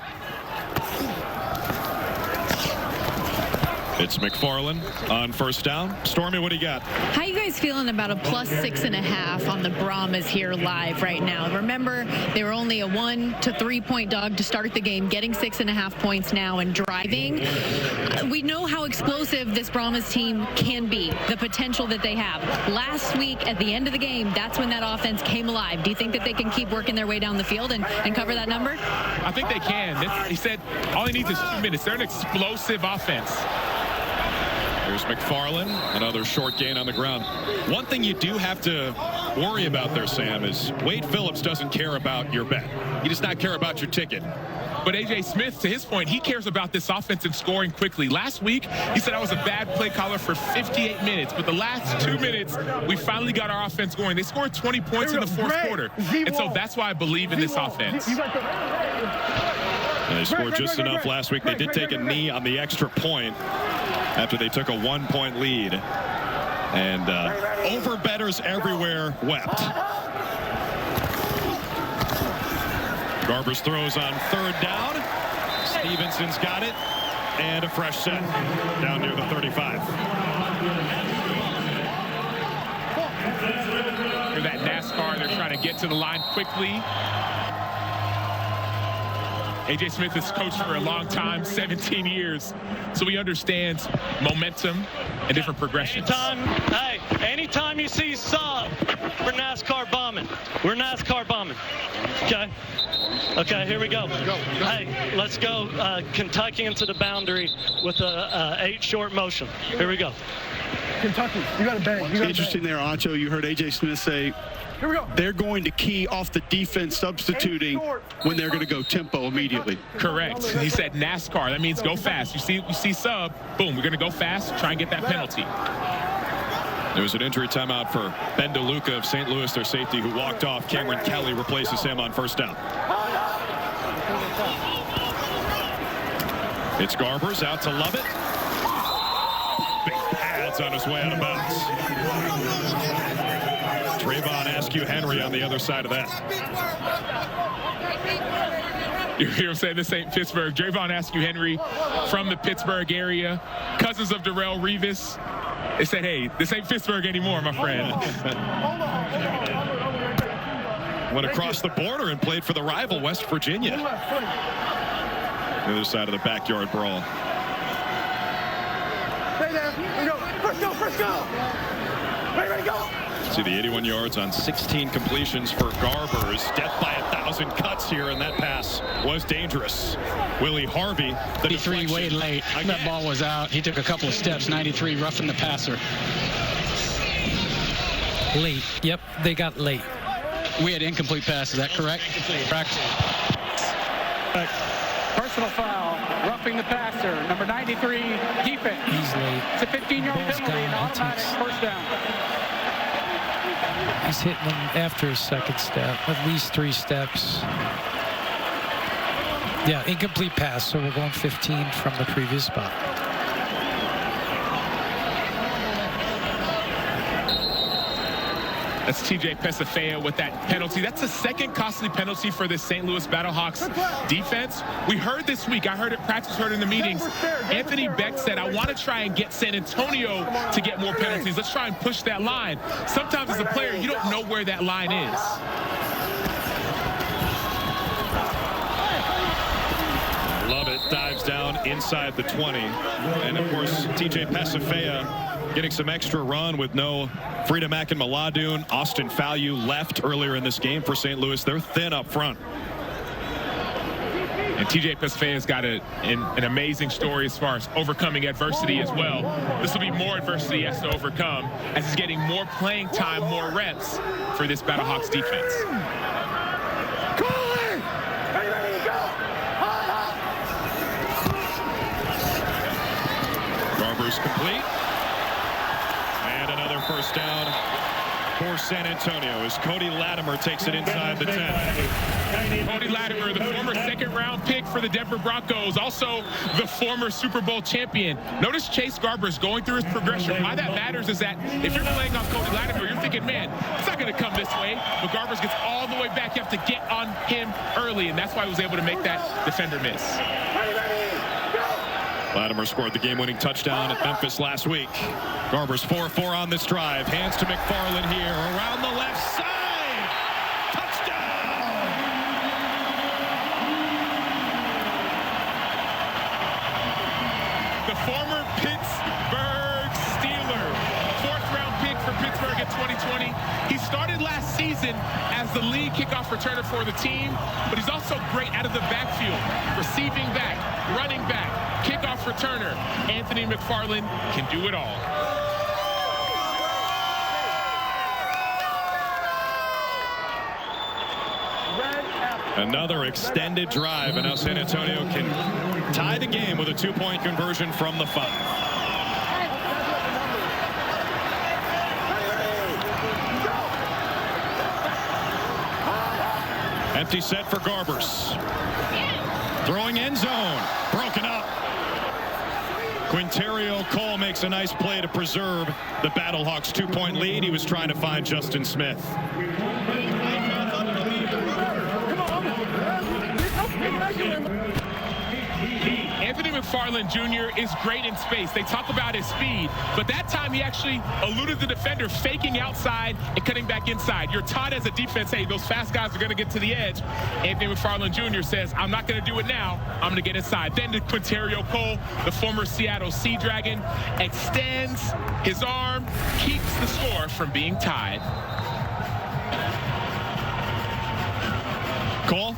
It's McFarland on first down. Stormy, what do you got? How you guys feeling about a plus 6.5 on the Brahmas here live right now? Remember, they were only a 1 to 3 point dog to start the game, getting 6.5 points now and driving. We know how explosive this Brahmas team can be, the potential that they have. Last week at the end of the game, that's when that offense came alive. Do you think that they can keep working their way down the field and cover that number? I think they can. He said all he needs is 2 minutes. They're an explosive offense. Here's McFarland, another short gain on the ground. One thing you do have to worry about there, Sam, is Wade Phillips doesn't care about your bet. He does not care about your ticket. But A.J. Smith, to his point, he cares about this offense and scoring quickly. Last week, he said I was a bad play caller for 58 minutes. But the last 2 minutes, we finally got our offense going. They scored 20 points in the fourth quarter. And so that's why I believe in this offense. And they scored just enough last week. They did take a knee on the extra point after they took a 1 point lead. And over-bettors everywhere wept. Garber's throws on third down. Stevenson's got it. And a fresh set down near the 35. For that NASCAR, they're trying to get to the line quickly. A.J. Smith has coached for a long time, 17 years, so he understands momentum and different progressions. Anytime you see sub, we're NASCAR bombing. We're NASCAR bombing. Okay, here we go. Hey, let's go Kentucky into the boundary with a 8 short motion. Here we go. Kentucky, you got to bang. Interesting there, Acho. You heard A.J. Smith say here we go. They're going to key off the defense substituting when they're going to go tempo immediately. Correct. He said NASCAR. That means go fast. You see sub, boom, we're going to go fast, try and get that penalty. There was an injury timeout for Ben DeLuca of St. Louis, their safety, who walked off. Cameron Kelly replaces him on first down. It's Garber's out to Lovett. Big pads on his way out of bounds. Trayvon Askew-Henry on the other side of that. You hear him say this ain't Pittsburgh. Trayvon Askew-Henry from the Pittsburgh area. Cousins of Darrelle Revis. They said, hey, this ain't Pittsburgh anymore, my friend. Went across the border and played for the rival West Virginia. The other side of the backyard brawl. Stay there. Here we go. First go. Ready, go. See the 81 yards on 16 completions for Garber's. Death by 1,000 cuts here, and that pass was dangerous. Willie Harvey, the 93 way late. Again. That ball was out. He took a couple of steps. 93 roughing the passer. Late. Yep, they got late. We had incomplete pass. Is that correct? Correct. Personal foul, roughing the passer, number 93, defense. He's late. It's a 15-yard penalty and automatic first down. He's hitting them after his second step, at least 3 steps. Yeah, incomplete pass, so we're going 15 from the previous spot. That's TJ Pesafea with that penalty. That's the second costly penalty for the St. Louis BattleHawks defense. We heard this week, I heard at practice, heard in the meetings, Anthony Beck said, I want to try and get San Antonio to get more penalties. Let's try and push that line. Sometimes as a player, you don't know where that line is. Love it. Dives down inside the 20. And, of course, TJ Pesafea getting some extra run with no Freedom Akinmaladun. Austin Fallu left earlier in this game for St. Louis. They're thin up front. And TJ Pesafea's got an amazing story as far as overcoming adversity as well. This will be more adversity he has to overcome as he's getting more playing time, more reps for this BattleHawks defense. Garber's complete. And another first down for San Antonio as Cody Latimer takes it inside the 10. Cody Latimer, the former second-round pick for the Denver Broncos, also the former Super Bowl champion. Notice Chase Garber's going through his progression. Why that matters is that if you're playing on Cody Latimer, you're thinking, man, it's not going to come this way. But Garber's gets all the way back. You have to get on him early, and that's why he was able to make that defender miss. Latimer scored the game-winning touchdown at Memphis last week. Garber's 4-4 on this drive. Hands to McFarland here. Around the left side. Touchdown! The former Pittsburgh Steeler. Fourth-round pick for Pittsburgh in 2020. He started last season as the lead kickoff returner for the team, but he's also great out of the backfield. Receiving back, running back, kickoff returner. Anthony McFarland can do it all. Another extended drive, and now San Antonio can tie the game with a 2-point conversion from the 5. Empty set for Garbers. Throwing end zone. Broken up. Quinterio Cole makes a nice play to preserve the BattleHawks 2-point lead. He was trying to find Justin Smith. Anthony McFarland Jr. is great in space. They talk about his speed, but that time he actually eluded the defender, faking outside and cutting back inside. You're taught as a defense, hey, those fast guys are going to get to the edge. Anthony McFarland Jr. says, I'm not going to do it now. I'm going to get inside. Then to Quinterio Cole, the former Seattle Sea Dragon, extends his arm, keeps the score from being tied. Cole?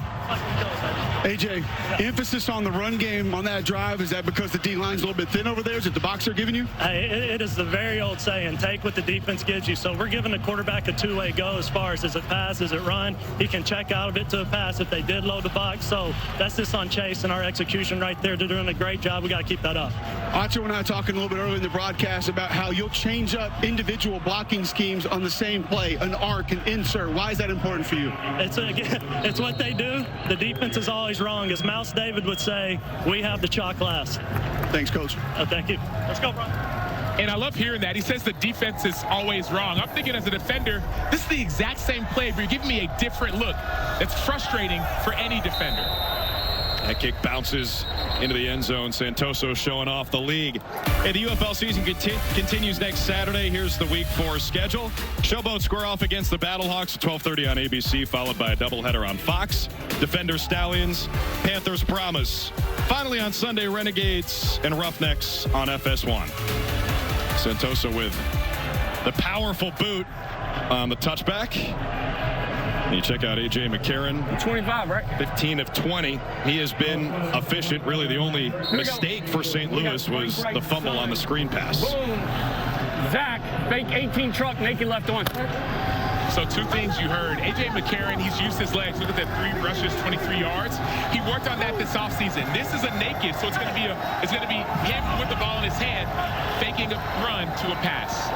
AJ, emphasis on the run game on that drive. Is that because the D-line's a little bit thin over there? Is it the box they're giving you? It is the very old saying, take what the defense gives you. So we're giving the quarterback a two-way go as far as, is it pass, is it run? He can check out of it to a pass if they did load the box. So that's just on Chase and our execution right there. They're doing a great job. We got to keep that up. Acho and I talking a little bit earlier in the broadcast about how you'll change up individual blocking schemes on the same play, an arc, an insert. Why is that important for you? It's what they do. The defense is always wrong. As Mouse David would say, we have the chalk last. Thanks, Coach. Thank you. Let's go, bro. And I love hearing that. He says the defense is always wrong. I'm thinking as a defender, this is the exact same play, but you're giving me a different look. It's frustrating for any defender. That kick bounces into the end zone. Santoso showing off the league. Hey, the UFL season continues next Saturday. Here's the Week 4 schedule. Showboat square off against the BattleHawks at 12:30 on ABC, followed by a doubleheader on Fox. Defenders Stallions, Panthers Brahmas. Finally on Sunday, Renegades and Roughnecks on FS1. Santoso with the powerful boot on the touchback. And you check out A.J. McCarron. 25, right? 15 of 20. He has been efficient. Really, the only mistake for St. Louis was the fumble on the screen pass. Boom. Zach, fake 18 truck, naked left on. So two things you heard. A.J. McCarron, he's used his legs. Look at that, 3 rushes, 23 yards. He worked on that this offseason. This is a naked, so it's going to be him with the ball in his hand, faking a run to a pass.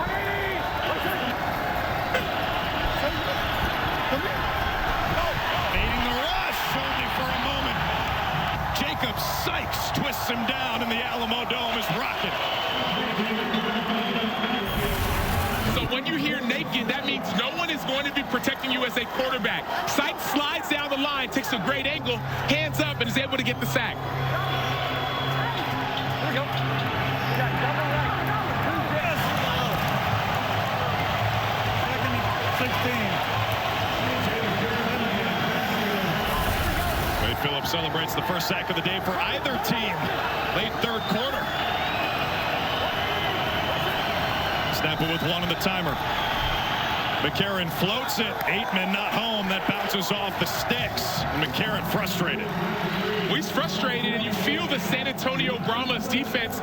Sykes twists him down, and the Alamo Dome is rocking. So when when you hear naked, that means no one is going to be protecting you as a quarterback. Sykes slides down the line, takes a great angle, hands up, and is able to get the sack. Here we go. We got double right. 2nd. Wade Phillips celebrates the first sack of the day for either team. Late 3rd quarter. Snap it with 1 on the timer. McCarron floats it. Aitman not home. That bounces off the sticks. And McCarron frustrated. Well, he's frustrated, and you feel the San Antonio Brahmas defense.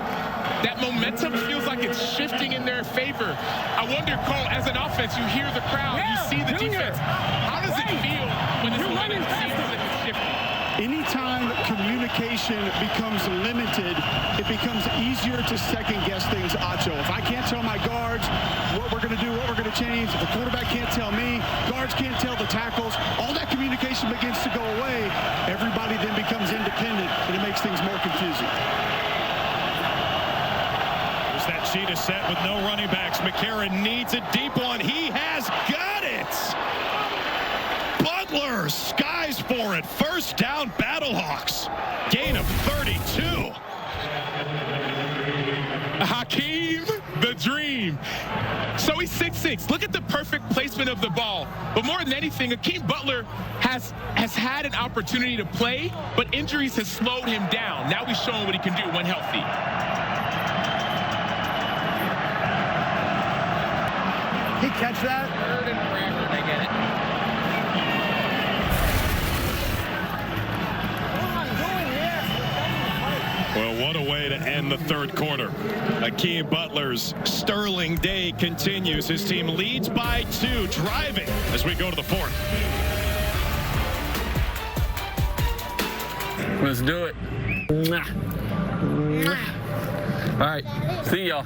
That momentum feels like it's shifting in their favor. I wonder, Cole, as an offense, you hear the crowd, you see the defense. How does it feel when this momentum seems like it's shifting? Anytime communication becomes limited, it becomes easier to second-guess things, Acho. If I can't tell my guards what we're going to do, what we're going to change, if the quarterback can't tell me, guards can't tell the tackles, all that communication begins to go away. Everybody then becomes independent, and it makes things more confusing. There's that cheetah set with no running backs. McCarron needs a deep one. He has got it. Butler skies for it. First down, BattleHawks. Gain of 32. Hakeem, the dream. So he's 6'6". Look at the perfect placement of the ball. But more than anything, Hakeem Butler has had an opportunity to play, but injuries has slowed him down. Now he's showing what he can do when healthy. He catch that? Third and forever, they get it. Well, what a way to end the 3rd quarter. Hakeem Butler's sterling day continues. His team leads by 2, driving as we go to the 4th. Let's do it. All right. See y'all.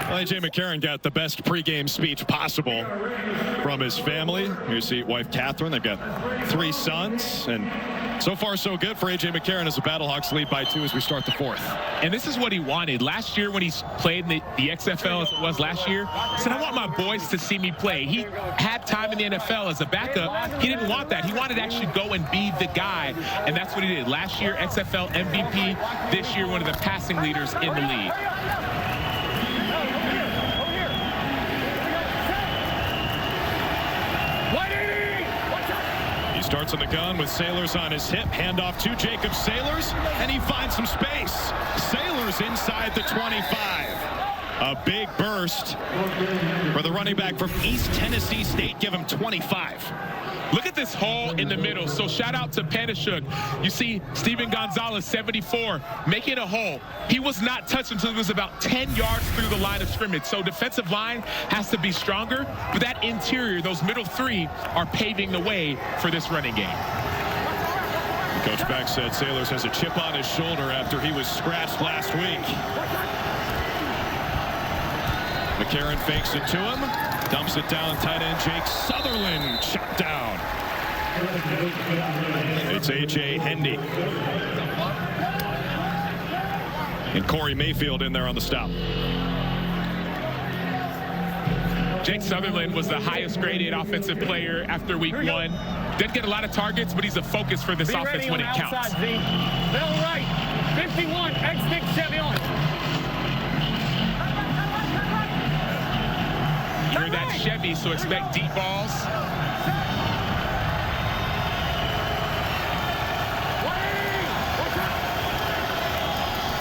A.J. McCarron got the best pregame speech possible from his family. You see wife Catherine. They've got 3 sons, and so far so good for A.J. McCarron as the BattleHawks lead by 2 as we start the 4th. And this is what he wanted. Last year when he played in the XFL as it was last year, he said, I want my boys to see me play. He had time in the NFL as a backup. He didn't want that. He wanted to actually go and be the guy, and that's what he did. Last year, XFL MVP. This year, one of the passing leaders in the league. Starts on the gun with Sailors on his hip. Handoff to Jacob Sailors, and he finds some space. Sailors inside the 25. A big burst for the running back from East Tennessee State. Give him 25. Look at this hole in the middle. So shout out to Panashuk. You see Steven Gonzalez, 74, making a hole. He was not touched until he was about 10 yards through the line of scrimmage. So defensive line has to be stronger. But that interior, those middle 3, are paving the way for this running game. Coach Beck said Sailors has a chip on his shoulder after he was scratched last week. McCarron fakes it to him. Dumps it down, tight end Jake Sutherland, shot down. It's A.J. Hendy. And Corey Mayfield in there on the stop. Jake Sutherland was the highest graded offensive player after week 1. Didn't get a lot of targets, but he's a focus for this offense when it counts. Outside, Bell right. 51. X-stick Chevy on. You're that Chevy, so expect deep balls.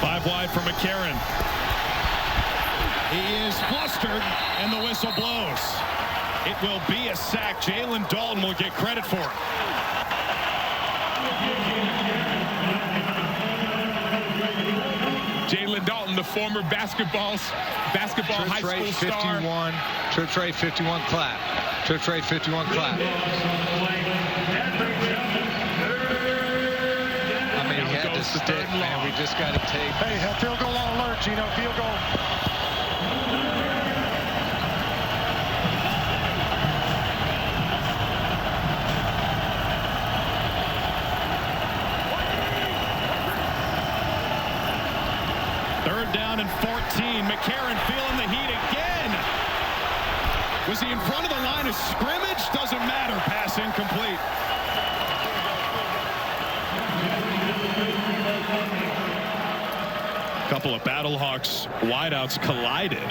Five wide for McCarron. He is flustered, and the whistle blows. It will be a sack. Jalen Dalton will get credit for it. Jalen Dalton, the former basketball high school star. 51. Trip rate 51 clap. Trip rate 51 clap. I mean, he had to stick, man. We just got to take. Hey, field goal alert, Gino. Field goal. and 14. McCarron feeling the heat again. Was he in front of the line of scrimmage? Doesn't matter. Pass incomplete. A couple of BattleHawks wideouts collided.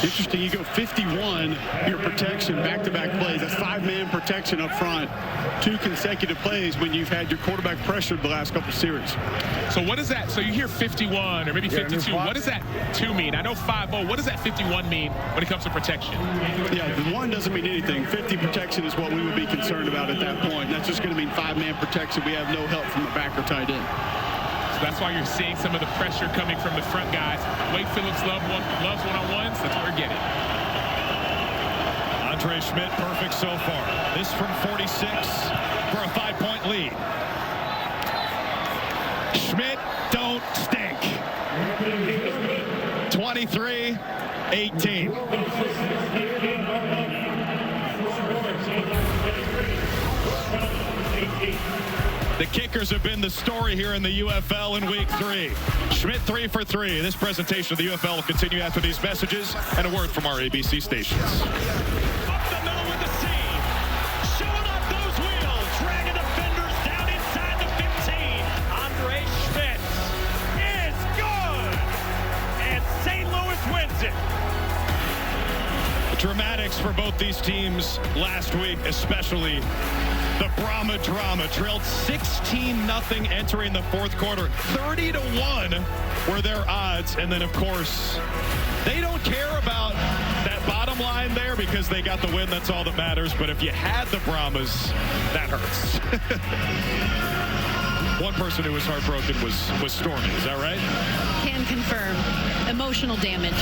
Interesting, you go 51, your protection, back-to-back plays. That's 5-man protection up front. 2 consecutive plays when you've had your quarterback pressured the last couple series. So what is that? So you hear 51 or maybe 52. What does that 2 mean? I know 5-0. What does that 51 mean when it comes to protection? Yeah, the 1 doesn't mean anything. 50 protection is what we would be concerned about at that point. That's just going to mean 5-man protection. We have no help from the back or tight end. That's why you're seeing some of the pressure coming from the front guys. Wade Phillips loves one-on-ones. That's what we're getting. Andre Schmidt, perfect so far. This from 46 for a 5-point lead. Schmidt, don't stink. 23-18. The kickers have been the story here in the UFL in week 3. Schmidt 3 for 3. This presentation of the UFL will continue after these messages and a word from our ABC stations. Up the middle with the seam. Showing off those wheels. Dragging defenders down inside the 15. Andre Schmidt is good. And St. Louis wins it. The dramatics for both these teams last week, especially the Brahmas drama, trailed 16-0 entering the fourth quarter. 30-1 were their odds. And then, of course, they don't care about that bottom line there because they got the win. That's all that matters. But if you had the Brahmas, that hurts. One person who was heartbroken was Stormy. Is that right? Can confirm. Emotional damage.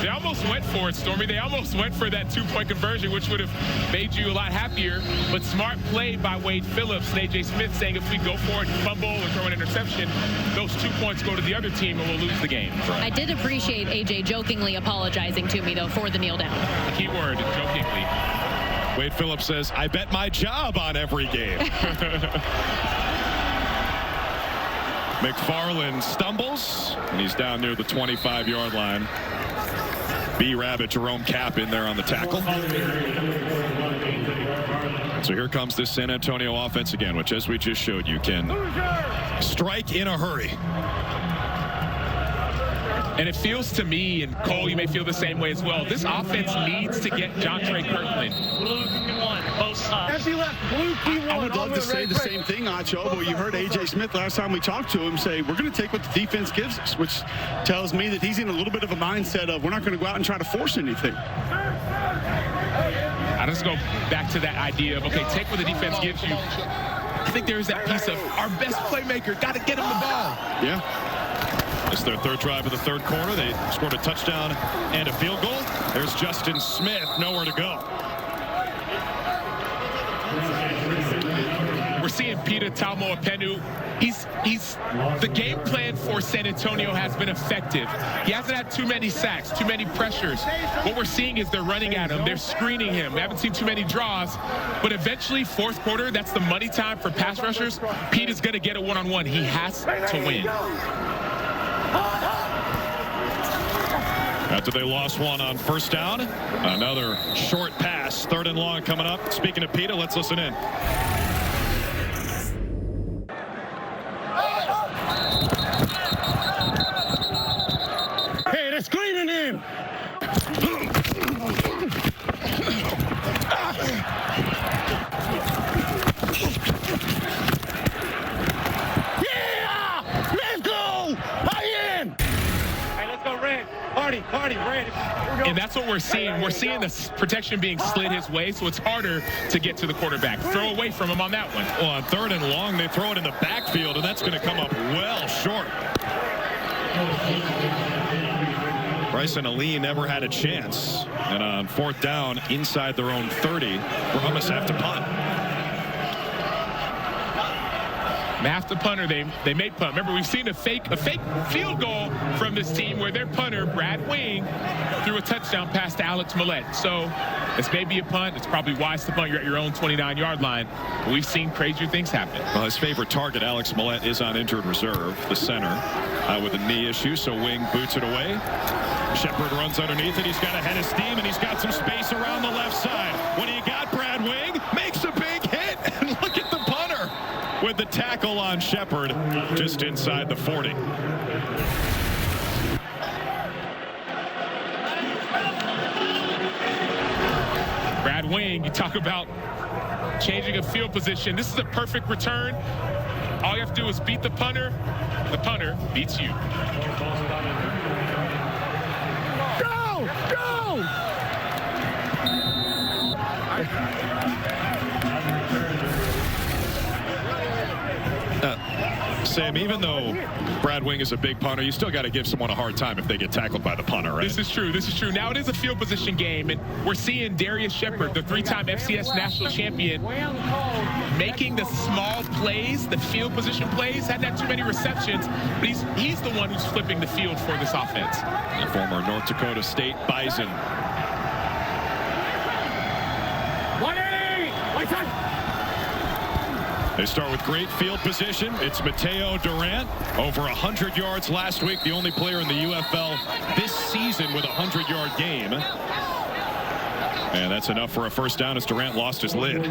They almost went for it, Stormy. They almost went for that 2-point conversion, which would have made you a lot happier. But smart play by Wade Phillips and A.J. Smith saying if we go for it, fumble, or throw an interception, those 2 points go to the other team and we'll lose the game. I did appreciate A.J. jokingly apologizing to me, though, for the kneel down. Keyword, jokingly. Wade Phillips says, I bet my job on every game. McFarland stumbles, and he's down near the 25-yard line. B-Rabbit, Jerome Cap in there on the tackle. So here comes this San Antonio offense again, which, as we just showed you, can strike in a hurry. And it feels to me, and Cole, you may feel the same way as well, this offense needs to get Jontre Kirkland. Both sides. Empty left, blue key one. I would love to say the same thing, Acho, but you heard A.J. Smith last time we talked to him say, we're going to take what the defense gives us, which tells me that he's in a little bit of a mindset of we're not going to go out and try to force anything. I just go back to that idea of, okay, take what the defense gives you. I think there's that piece of our best playmaker, got to get him the ball. Yeah. It's their third drive of the third quarter. They scored a touchdown and a field goal. There's Justin Smith, nowhere to go. We're seeing Peter Talmo-Apenu. The game plan for San Antonio has been effective. He hasn't had too many sacks, too many pressures. What we're seeing is they're running at him. They're screening him. We haven't seen too many draws. But eventually, fourth quarter, that's the money time for pass rushers. Pete is going to get a one-on-one. He has to win. After they lost one on first down, another short pass, 3rd and long coming up. Speaking of Peter, let's listen in. Hey, they're screening him. Yeah! Let's go! High end! Hey, let's go red. Party, red. And that's what we're seeing. We're seeing the protection being slid his way, so it's harder to get to the quarterback. Throw away from him on that one. Well, on 3rd and long, they throw it in the backfield, and that's going to come up well short. Bryson Ali never had a chance. And on 4th down, inside their own 30, Brahmas have to punt. They have to punt or they may punt. Remember, we've seen a fake field goal from this team where their punter, Brad Wing, threw a touchdown pass to Alex Millette. So this may be a punt. It's probably wise to punt. You're at your own 29-yard line. We've seen crazier things happen. Well, his favorite target, Alex Millette, is on injured reserve, the center. with a knee issue, so Wing boots it away. Shepard runs underneath it. He's got a head of steam, and he's got some space around the left side. What do you got, Brad Wing? Makes a big hit, and look at the punter with the tackle on Shepard just inside the 40. Brad Wing, you talk about changing a field position. This is a perfect return. All you have to do is beat the punter. The punter beats you. Go! Go! Sam, even though Brad Wing is a big punter, you still got to give someone a hard time if they get tackled by the punter, right? This is true. This is true. Now it is a field position game, and we're seeing Darius Shepard, the 3-time FCS national champion, making the small plays, the field position plays. Hadn't had too many receptions, but he's the one who's flipping the field for this offense. The former North Dakota State Bison. 180! Wait, time! They start with great field position. It's Mateo Durant, over 100 yards last week, the only player in the UFL this season with a 100-yard game. And that's enough for a first down as Durant lost his lid.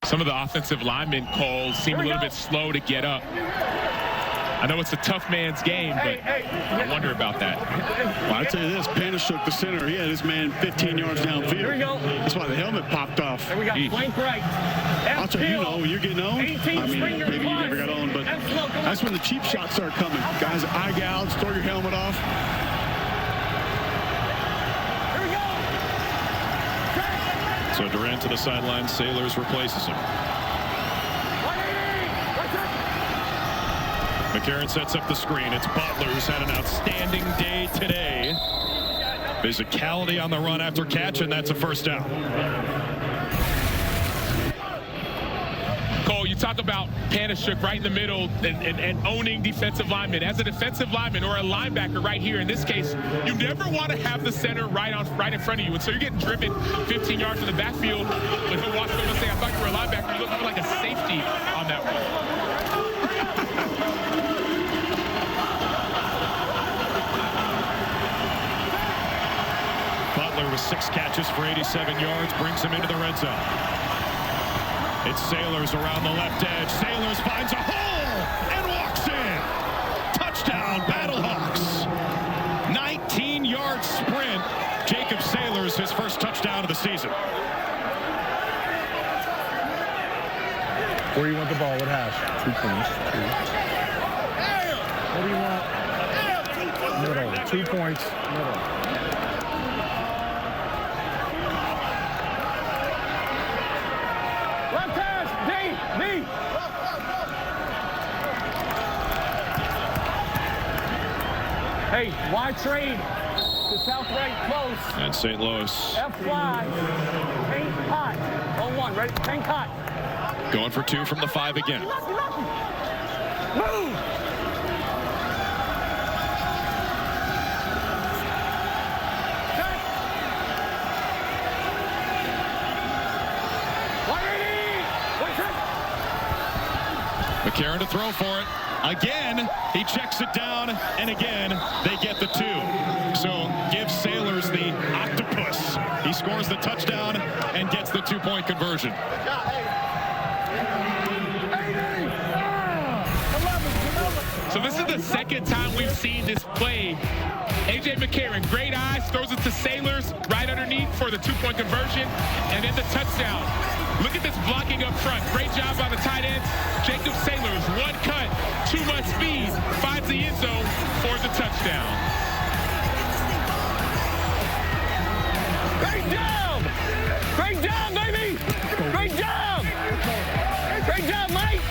Some of the offensive linemen, Cole, seem a little bit slow to get up. I know it's a tough man's game, but I wonder about that. Well, I'd say this, Panishuk, the center, he had his man 15 yards downfield. Here we go. That's why the helmet popped off. There we got flank right. I'll tell you, when you're getting owned, I mean, maybe you never got owned, but that's when the cheap shots start coming. Guys, eye gouge, throw your helmet off. Here we go. So Durant to the sideline, Sailors replaces him. McCarron sets up the screen. It's Butler, who's had an outstanding day today. Physicality on the run after catch, and that's a first down. Cole, you talk about Panishuk right in the middle and owning defensive linemen. As a defensive lineman or a linebacker right here, in this case, you never want to have the center right in front of you. And so you're getting driven 15 yards in the backfield. But he'll watch someone say, I thought you were a linebacker. You look more like a safety on that one. Butler with 6 catches for 87 yards, brings him into the red zone. It's Sailors around the left edge. Sailors finds a hole and walks in. Touchdown, BattleHawks. 19-yard sprint. Jacob Sailors, his first touchdown of the season. Where do you want the ball? What hash? 2 points. 2. What do you want? Middle. 2 points. Middle. Hey, wide trade to south right close. And St. Louis. F-fly. Paint hot. 0-1, ready? Paint hot. Going for 2 from the 5 again. Move! McCarron to throw for it. Again, he checks it down, and again, they get the 2. So give Sailors the octopus. He scores the touchdown and gets the 2-point conversion. So this is the second time we've seen this play. A.J. McCarron, great eyes, throws it to Sailors right underneath for the 2-point conversion, and then the touchdown. Look at this blocking up front. Great job by the tight end. Jacob Sailors, 1 cut, too much speed, finds the end zone for the touchdown. Great job! Great job, baby! Great job! Great job, Mike!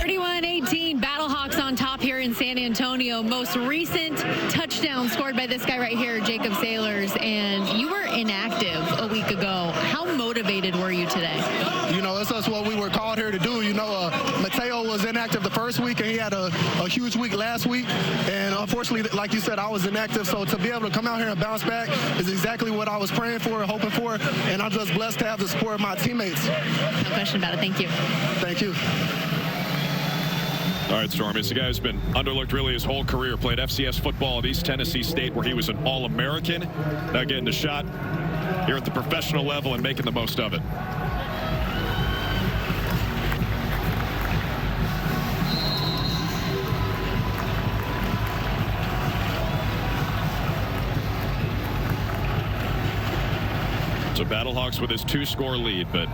31-18, BattleHawks on top here in San Antonio. Most recent touchdown touchdown scored by this guy right here, Jacob Sailors, and you were inactive a week ago. How motivated were you today? You know, that's what we were called here to do. You know, Mateo was inactive the first week, and he had a huge week last week. And unfortunately, like you said, I was inactive. So to be able to come out here and bounce back is exactly what I was praying for and hoping for. And I'm just blessed to have the support of my teammates. No question about it. Thank you. Thank you. All right, Stormy. It's a guy who's been underlooked really his whole career. Played FCS football at East Tennessee State, where he was an All-American. Now getting a shot here at the professional level and making the most of it. So BattleHawks with his 2-score lead, but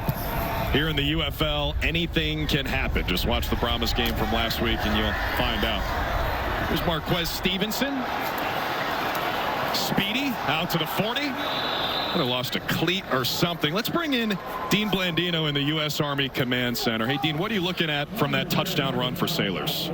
here in the UFL, anything can happen. Just watch the Brahmas game from last week and you'll find out. Here's Marquez Stevenson. Speedy out to the 40. Could have lost a cleat or something. Let's bring in Dean Blandino in the U.S. Army Command Center. Hey, Dean, what are you looking at from that touchdown run for Sailors?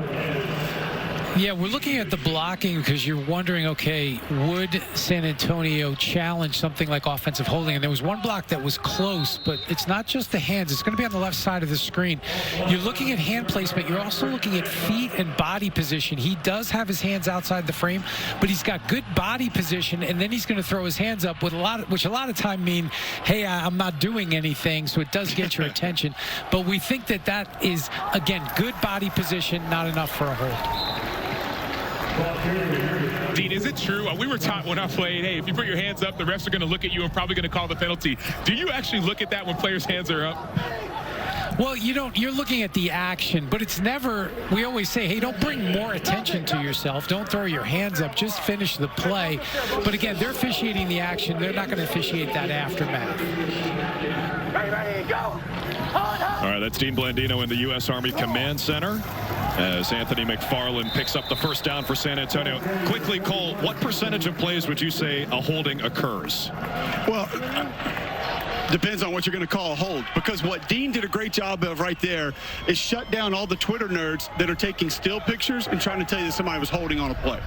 Yeah, we're looking at the blocking because you're wondering, okay, would San Antonio challenge something like offensive holding? And there was one block that was close, but it's not just the hands. It's going to be on the left side of the screen. You're looking at hand placement. You're also looking at feet and body position. He does have his hands outside the frame, but he's got good body position, and then he's going to throw his hands up, with which a lot of time mean, hey, I'm not doing anything, so it does get your attention. But we think that is, again, good body position, not enough for a hold. Dean, is it true? We were taught when I played, hey, if you put your hands up, the refs are going to look at you and probably going to call the penalty. Do you actually look at that when players' hands are up? Well, you're looking at the action, but it's never, we always say, hey, don't bring more attention to yourself. Don't throw your hands up. Just finish the play. But again, they're officiating the action. They're not going to officiate that aftermath. Ready, go! All right, that's Dean Blandino in the U.S. Army Command Center as Anthony McFarland picks up the first down for San Antonio. Quickly, Cole, what percentage of plays would you say a holding occurs? Well, depends on what you're going to call a hold, because what Dean did a great job of right there is shut down all the Twitter nerds that are taking still pictures and trying to tell you that somebody was holding on a play.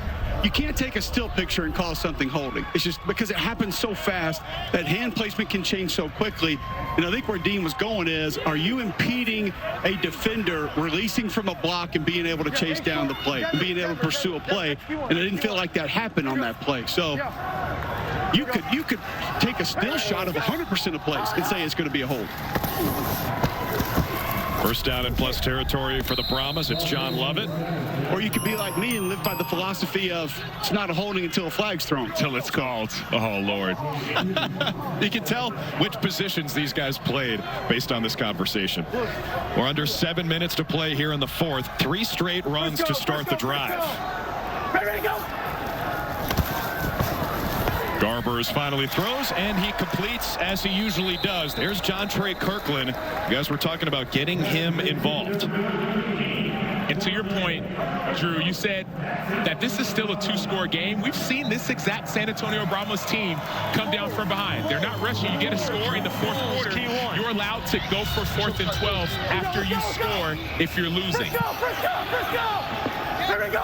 You can't take a still picture and call something holding. It's just because it happens so fast that hand placement can change so quickly. And I think where Dean was going is, are you impeding a defender releasing from a block and being able to chase down the play and being able to pursue a play? And I didn't feel like that happened on that play. So you could take a still shot of 100% of plays and say it's going to be a hold. First down in plus territory for the Brahmas. It's John Lovett. Or you could be like me and live by the philosophy of it's not a holding until a flag's thrown. Until it's called. Oh, Lord. You can tell which positions these guys played based on this conversation. We're under 7 minutes to play here in the fourth. 3 straight runs to start the drive. Ready, go! Garbers finally throws, and he completes as he usually does. There's John Trey Kirkland. You guys were talking about getting him involved. And to your point, Drew, you said that this is still a 2-score game. We've seen this exact San Antonio Brahmas team come down from behind. They're not rushing. You get a score in the fourth quarter. You're allowed to go for 4th and 12 after you score if you're losing. First go! Here we go!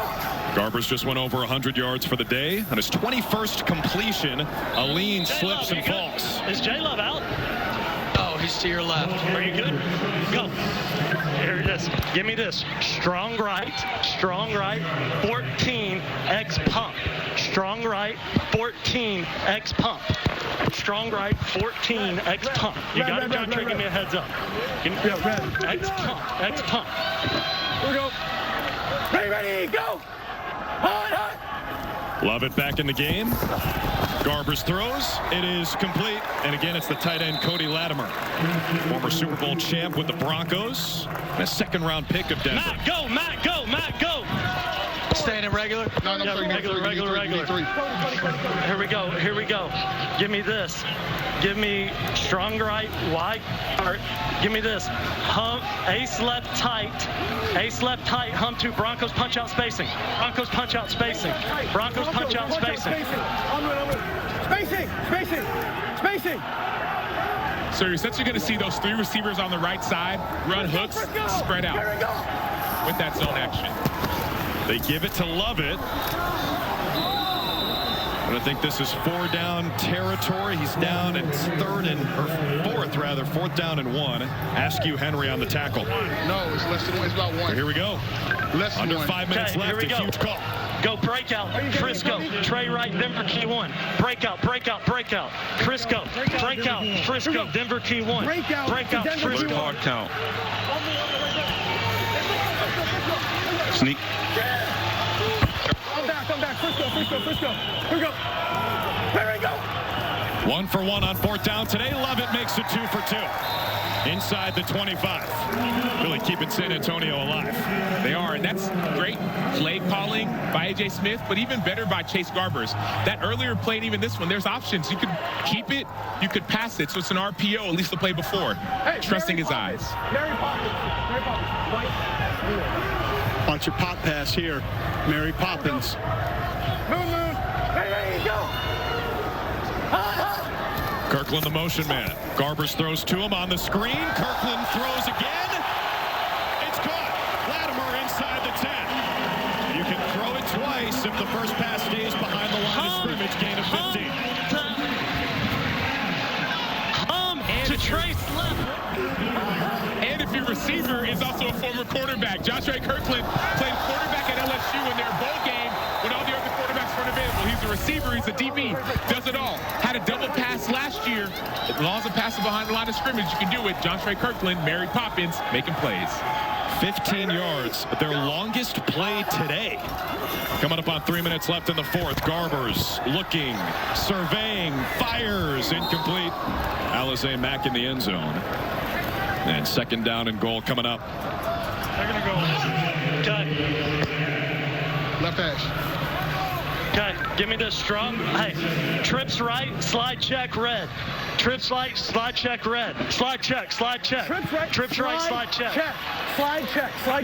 Garbers just went over 100 yards for the day. On his 21st completion, a lean slips and falls. Is J-Love out? Oh, he's to your left. Are you good? Go. Here it is. Give me this. Strong right, 14 X pump. Strong right, 14 X pump. Strong right, 14 X pump. You got it, John Trey? Give me a heads up. X pump, X pump. Here we go. Ready, go! Love it back in the game. Garbers throws. It is complete. And again, it's the tight end, Cody Latimer. Former Super Bowl champ with the Broncos. And a second-round pick of Denver. Matt, go! Matt, go! Matt, go! Staying in regular? No, regular. Here we go. Give me this. Give me strong right, wide. Give me this. Hump, ace left tight, hump to Broncos punch out spacing. Broncos punch out spacing. Spacing. So you're essentially going to see those 3 receivers on the right side run hooks, spread out with that zone action. They give it to Lovett. But I think this is 4-down territory. He's down at fourth down and 1. Askew Henry on the tackle. No, it's less than 1. It's about 1. Here we go. Under 5 minutes left. A huge call. Go breakout, Frisco, Trey Wright, Denver key 1. Breakout, Frisco, breakout, Frisco, Denver key 1. Breakout, Frisco. Hard count. Sneak. Come back, Frisco. Here we go. There we go. 1 for 1 on 4th down today. Lovett makes it 2 for 2. Inside the 25. Really keeping San Antonio alive. They are, and that's great play calling by A.J. Smith, but even better by Chase Garbers. That earlier play and even this one, there's options. You could keep it, you could pass it, so it's an RPO, at least the play before. Hey, trusting his eyes. Mary Poppins. Watch your pop pass here. Mary Poppins. Moon. Hey, go. Kirkland the motion man. Garbers throws to him on the screen. Kirkland throws again. It's caught. Latimer inside the 10. You can throw it twice if the first pass stays behind the line of scrimmage. Gain of 15. To Trace left. And if your receiver is also a former quarterback. Joshua Kirkland played quarterback at LSU in their bowl game when all the other quarterbacks weren't available. He's a receiver, he's a DB, does it all. Had a double pass last year. As long as it passes behind the line of scrimmage, you can do it. Joshua Kirkland, Mary Poppins, making plays. 15 yards, their longest play today. Coming up on 3 minutes left in the 4th. Garbers looking, surveying, fires, incomplete. Alizé Mack in the end zone. And 2nd down and goal coming up. They're going to go. Okay. Left hash. Okay, give me this strong. Hey, trips right, slide check, red. Trips right, slide check, red. Slide check. Trips right, slide check. Slide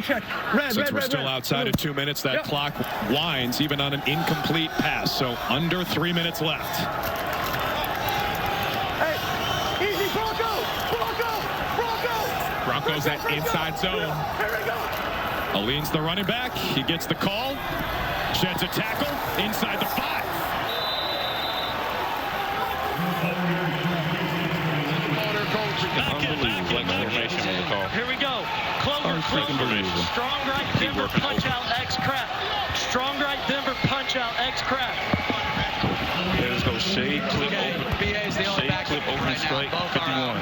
check. Red, Since we're still outside of 2 minutes, that clock winds even on an incomplete pass. So under 3 minutes left. Hey, easy, Bronco. Broncos that inside zone. Here we go. Aline's the running back. He gets the call. Sheds a tackle inside the 5. Here we go. Clover. Strong right, Denver punch out X crap. Strong right, Denver punch out X crap. Let's go shade clip open. BA is the only back clip open right strike now. 51.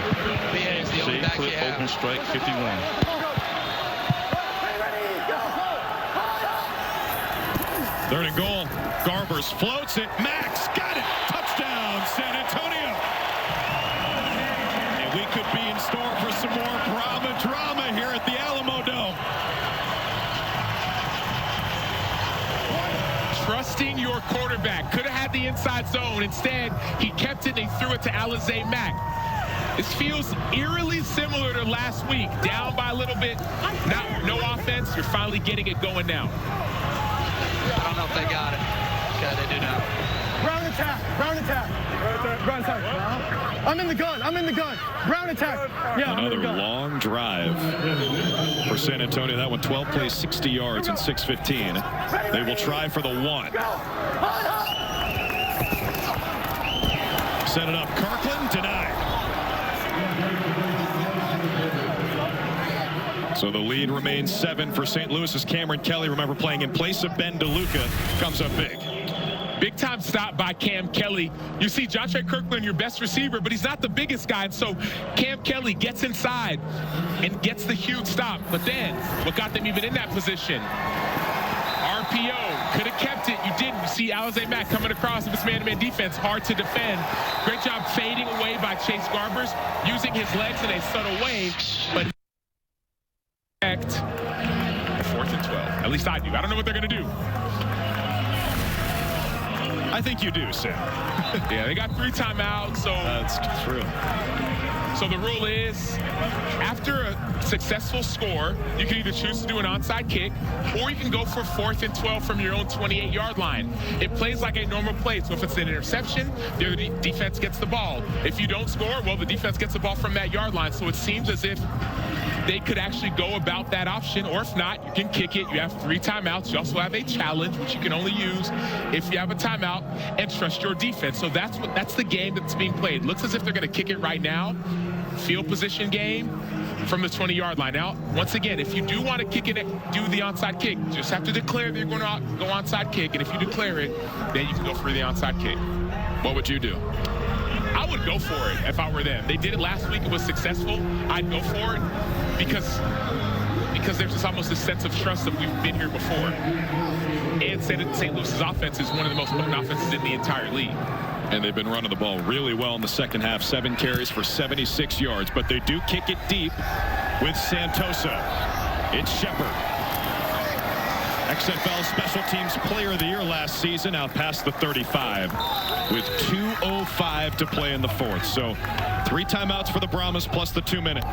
BA is the only Shade back clip open strike 51. Third and goal. Garbers floats it. Max got it. Touchdown, San Antonio. And we could be in store for some more Brahma drama here at the Alamo Dome. Trusting your quarterback. Could have had the inside zone. Instead, he kept it and he threw it to Alizé Mack. This feels eerily similar to last week. Down by a little bit. No offense. You're finally getting it going now. I don't know if they got it. Yeah, they do now. Brown attack. I'm in the gun. Brown attack. Yeah, another long drive for San Antonio. That one 12 plays, 60 yards and 6:15. They will try for the 1. Set it up. Kirkland denied. So the lead remains 7 for St. Louis's Cameron Kelly. Remember, playing in place of Ben DeLuca, comes up big. Big time stop by Cam Kelly. You see Joshua Kirkland, your best receiver, but he's not the biggest guy. And so Cam Kelly gets inside and gets the huge stop. But then what got them even in that position? RPO. Could have kept it. You didn't. You see Alizé Mack coming across with this man-to-man defense. Hard to defend. Great job fading away by Chase Garbers, using his legs in a subtle way. But 4th and 12. At least I do. I don't know what they're going to do. I think you do, Sam. Yeah, they got 3 timeouts, so that's true. So the rule is, after a successful score, you can either choose to do an onside kick, or you can go for 4th and 12 from your own 28-yard line. It plays like a normal play. So if it's an interception, the other defense gets the ball. If you don't score, well, the defense gets the ball from that yard line. So it seems as if they could actually go about that option, or if not, you can kick it. You have 3 timeouts. You also have a challenge, which you can only use if you have a timeout, and trust your defense. So that's the game that's being played. Looks as if they're going to kick it right now. Field position game from the 20-yard line. Now, once again, if you do want to kick it, do the onside kick. You just have to declare that you're going to go onside kick, and if you declare it, then you can go for the onside kick. What would you do? I would go for it if I were them. They did it last week. It was successful. I'd go for it because there's just almost a sense of trust that we've been here before. And St. Louis's offense is one of the most potent offenses in the entire league. And they've been running the ball really well in the second half. 7 carries for 76 yards. But they do kick it deep with Santoso. It's Shepard. XFL Special Teams Player of the Year last season, out past the 35 with 2:05 to play in the fourth. So 3 timeouts for the Brahmas plus the 2-minute.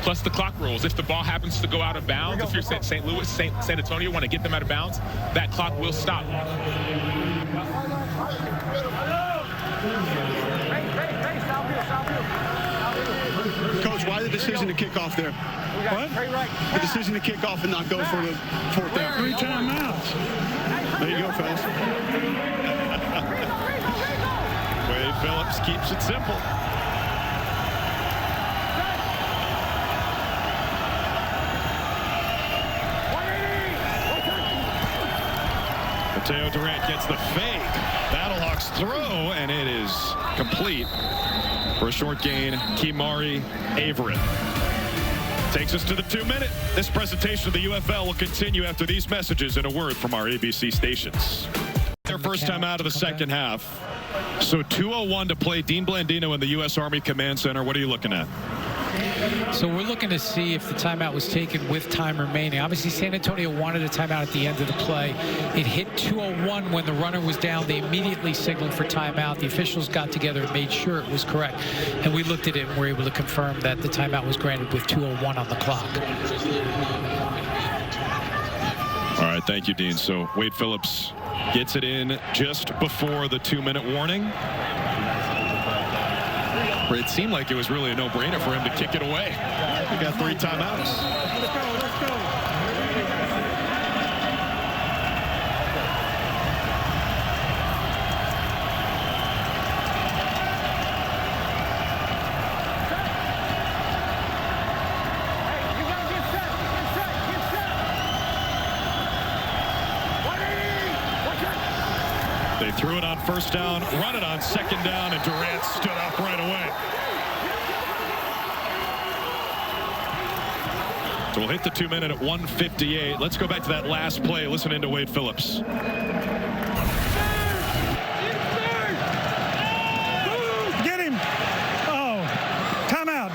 Plus the clock rolls. If the ball happens to go out of bounds, if you're St. Louis, San Antonio want to get them out of bounds, that clock will stop. Coach, why the decision to kick off there? What? The decision to kick off and not go for the 4th down. 3 timeouts. There you go, fellas. Wade Phillips keeps it simple. Mateo Durant gets the fake. BattleHawks throw, and it is complete for a short gain. Kimari Averin takes us to the 2-minute. This presentation of the UFL will continue after these messages and a word from our ABC stations. Their first time out of the second half. So 2:01 to play. Dean Blandino in the U.S. Army Command Center. What are you looking at? So we're looking to see if the timeout was taken with time remaining. Obviously, San Antonio wanted a timeout at the end of the play. It hit 2:01 when the runner was down. They immediately signaled for timeout. The officials got together and made sure it was correct. And we looked at it and were able to confirm that the timeout was granted with 2:01 on the clock. All right, thank you, Dean. So Wade Phillips gets it in just before the 2-minute warning. It seemed like it was really a no-brainer for him to kick it away. We got 3 timeouts. Let's go. They threw it on first down, run it on second down, and Durant stood up right away. So we'll hit the 2-minute at 1:58. Let's go back to that last play. Listen into Wade Phillips. Get him. Oh, timeout.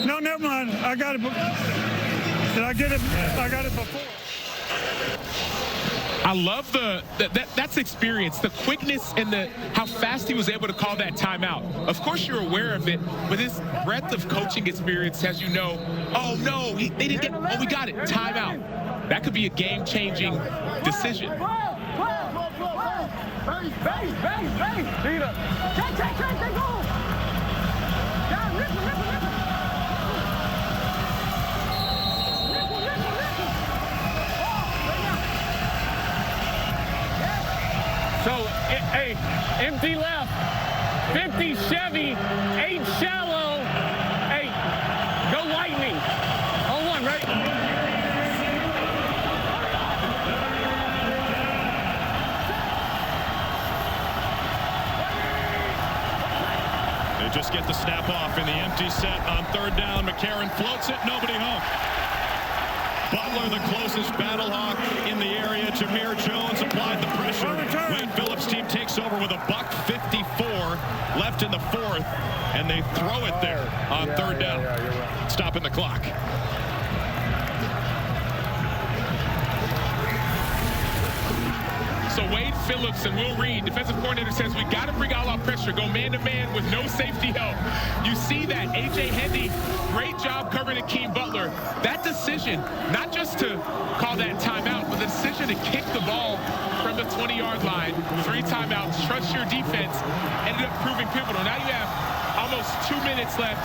No, never mind. I got it. Did I get it? I got it before. I love that's experience, the quickness and how fast he was able to call that timeout. Of course, you're aware of it, but his breadth of coaching experience has you know, oh no, they didn't get. Oh, we got it. Timeout. That could be a game-changing decision. So, hey, empty left, 50 Chevy, 8 shallow, 8, go Lightning, on 1, right? They just get the snap off in the empty set on 3rd down. McCarron floats it, nobody home. Butler, the closest BattleHawk in the area. Jameer Jones applied the pressure. Wade Phillips' team takes over with a $1:54 left in the 4th, and they throw it there on 3rd down. Right. Stopping the clock. So Wade Phillips and Will Reed, defensive coordinator, says we got to bring all our pressure, go man-to-man with no safety help. You see that. A.J. Hendy, great job covering Akeem Butler. That decision, not just to call that timeout, but the decision to kick the ball from the 20-yard line, 3 timeouts, trust your defense, ended up proving pivotal. Now you have almost 2 minutes left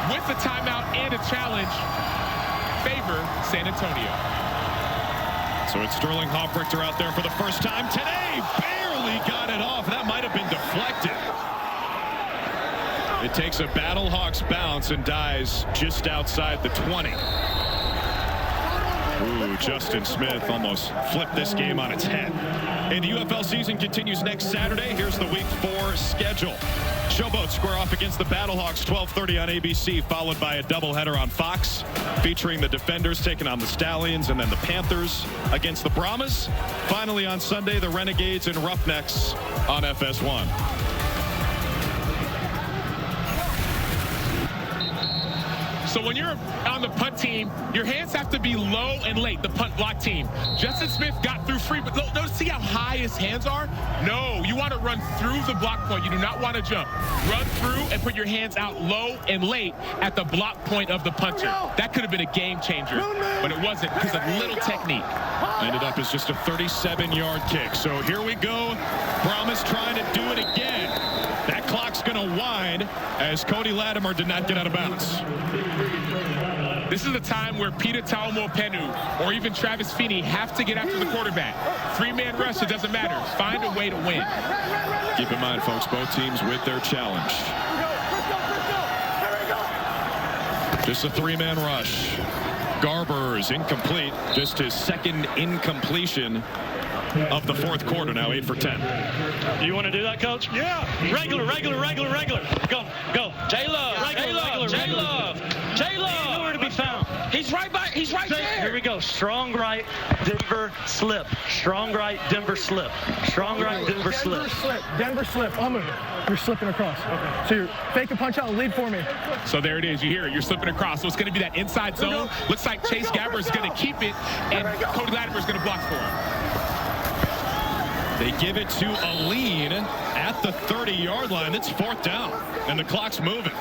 with a timeout and a challenge favor San Antonio. So it's Sterling Hofrichter out there for the first time today. Barely got it off. That might have been deflected. It takes a BattleHawks bounce and dies just outside the 20. Ooh, Justin Smith almost flipped this game on its head. Hey, the UFL season continues next Saturday. Here's the Week 4 schedule. Showboats square off against the BattleHawks 12:30 on ABC, followed by a doubleheader on Fox, featuring the Defenders taking on the Stallions, and then the Panthers against the Brahmas. Finally on Sunday, the Renegades and Roughnecks on FS1. So when you're on the punt team, your hands have to be low and late, the punt block team. Justin Smith got through free, but notice, see how high his hands are? No, you want to run through the block point. You do not want to jump. Run through and put your hands out low and late at the block point of the punter. That could have been a game changer, but it wasn't because of little technique. Ended up as just a 37-yard kick. So here we go. Brahmas trying to do it again. That clock's going to wind as Cody Latimer did not get out of bounds. This is the time where Peter Taumopenu or even Travis Feeney have to get after the quarterback. Three-man rush, it doesn't matter. Find a way to win. Keep in mind, folks, both teams with their challenge. Just a three-man rush. Garber is incomplete. Just his second incompletion of the fourth quarter. Now 8 for 10. You want to do that, Coach? Yeah. Regular. Go. J-Love. J-Love. Nowhere to be found. He's right there. Here we go. Strong right, Denver slip. Strong right, Denver slip. Strong right, Denver slip. Denver slip. You're slipping across. Okay. So you're fake a punch out and lead for me. So there it is. You hear it. You're slipping across. So it's going to be that inside zone. Looks like Chase Gabber is going to keep it, and Cody Latimer is going to block for him. They give it to Aline at the 30-yard line. It's fourth down, and the clock's moving.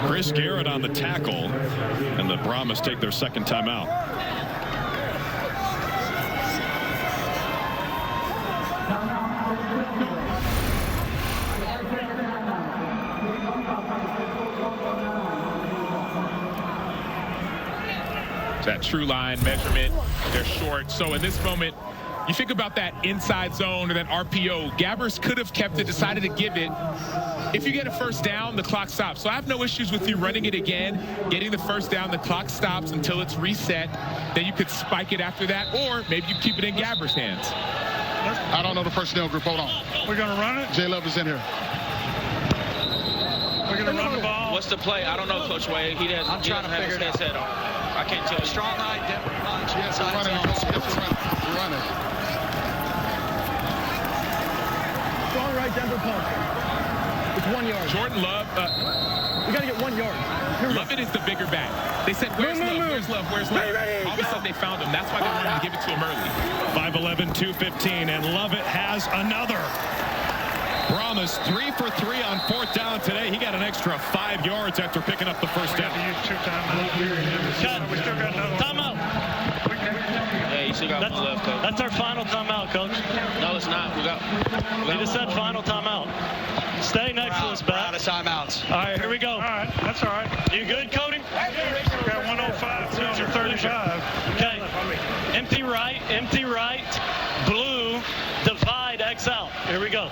Chris Garrett on the tackle, and the Brahmas take their second timeout. That true line measurement, they're short. So in this moment, you think about that inside zone or that RPO. Gabbers could have kept it, decided to give it. If you get a first down, the clock stops. So I have no issues with you running it again, getting the first down, the clock stops until it's reset. Then you could spike it after that, or maybe you keep it in Gabbers' hands. I don't know the personnel group. Hold on. We're going to run it? J-Love is in here. We're going to run the ball. What's the play? I don't know, Coach Wade. I'm trying to figure it out. Headset on. I can't tell you. Strong right, Denver punch. Yes, we're running. We're running. Strong right, Denver punch. It's 1 yard. Jordan Love. We got to get 1 yard. Lovett is the bigger back. They said, where's Love? Where's Love? All of a sudden they found him. That's why they wanted to give it to him early. 5'11", 215, and Lovett has another. Brahmas 3 for 3 on fourth down today. He got an extra 5 yards after picking up the first down. Timeout. Yeah, you still got one left, Coach. That's our final timeout, Coach. No, it's not. We got You just said final timeout. Stay next to us, Bat. We're out of timeouts. All right, here we go. All right, that's all right. You good, Cody? Got 105 to 35. Okay. Empty right, blue, divide, X out. Here we go.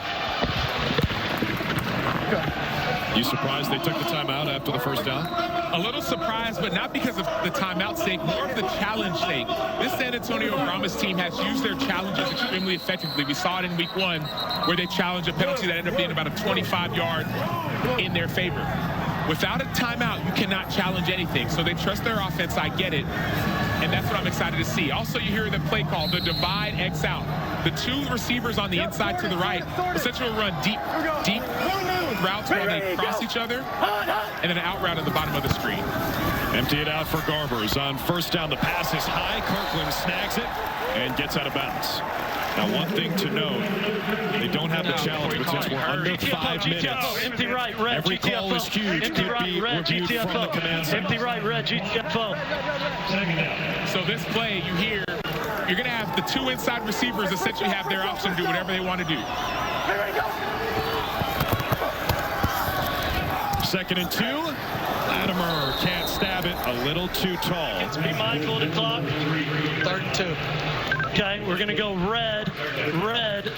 You surprised they took the timeout after the first down? A little surprised, but not because of the timeout sake, more of the challenge sake. This San Antonio Brahmas team has used their challenges extremely effectively. We saw it in week 1 where they challenged a penalty that ended up being about a 25-yard in their favor. Without a timeout, you cannot challenge anything. So they trust their offense. I get it. And that's what I'm excited to see. Also, you hear the play call, the divide X out. The two receivers on the inside to the right essentially run deep routes where they cross each other, and then an out route at the bottom of the screen. Empty it out for Garbers. On first down, the pass is high. Kirkland snags it and gets out of bounds. Now, one thing to note, they don't have the challenge, but since we're under 5 minutes, Empty right, red, every call is huge. Empty Could right, be red, reviewed GTFO. from the command center. Empty right, red, GTFO. So this play, you hear, you're going to have the two inside receivers essentially have their option to do whatever they want to do. 2nd and 2. Latimer can't stab it. A little too tall. Let's be mindful of the clock. 3rd and 2. Okay, we're going to go red,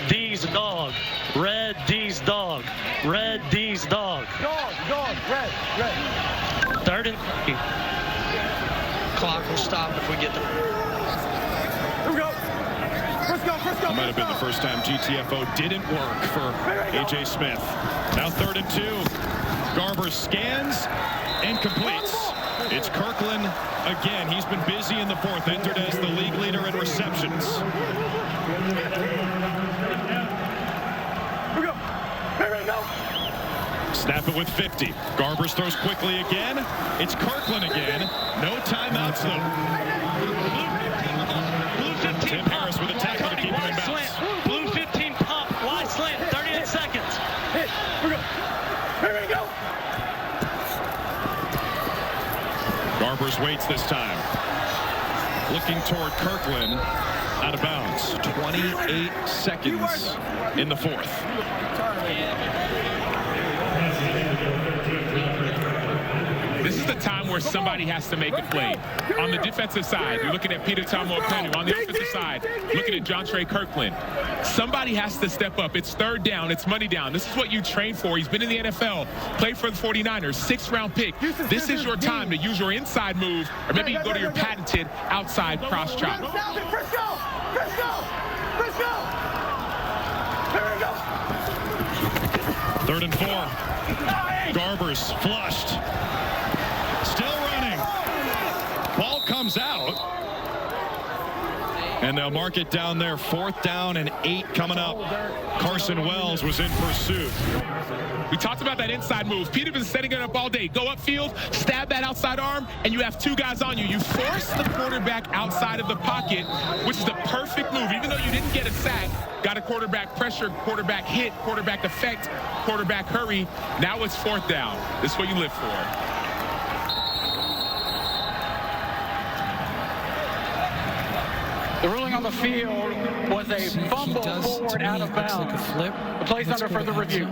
D's dog. Red, D's dog. Red, D's dog. Dog, red. 3rd and 3. Clock will stop if we get the... Here we go. Frisco. That might have been the first time GTFO didn't work for A.J. Smith. Now 3rd and 2. Garber scans and completes. It's Kirkland again. He's been busy in the 4th, entered as the league leader in receptions. Here we go. Snap it with 50. Garbers throws quickly again. It's Kirkland again. No timeouts though. Tim Harris with a tackle to keep him in bounds. Blue 15 pump, wide slant, 38 seconds. Here we go. Garbers waits this time. Looking toward Kirkland. Out of bounds. 28 seconds in the 4th. This is the time where somebody has to make a play. On the defensive side, you're looking at Peter Tomo-Okenu. On the offensive side, looking at Jontre Kirkland. Somebody has to step up. It's 3rd down. It's money down. This is what you train for. He's been in the NFL, played for the 49ers, 6th-round pick. This is your time to use your inside move, or maybe you go to your patented outside cross chop. Frisco. Here we go. 3rd and 4. Garbers flushed. Still running. Ball comes out. And they'll mark it down there. 4th down and 8 coming up. Carson Wells was in pursuit. We talked about that inside move. Peter been setting it up all day. Go upfield, stab that outside arm, and you have 2 guys on you. You force the quarterback outside of the pocket, which is the perfect move. Even though you didn't get a sack, got a quarterback pressure, quarterback hit, quarterback effect, quarterback hurry. Now it's 4th down. This is what you live for. The ruling on the field was a fumble forward out of bounds. Like a flip. The play's under further review.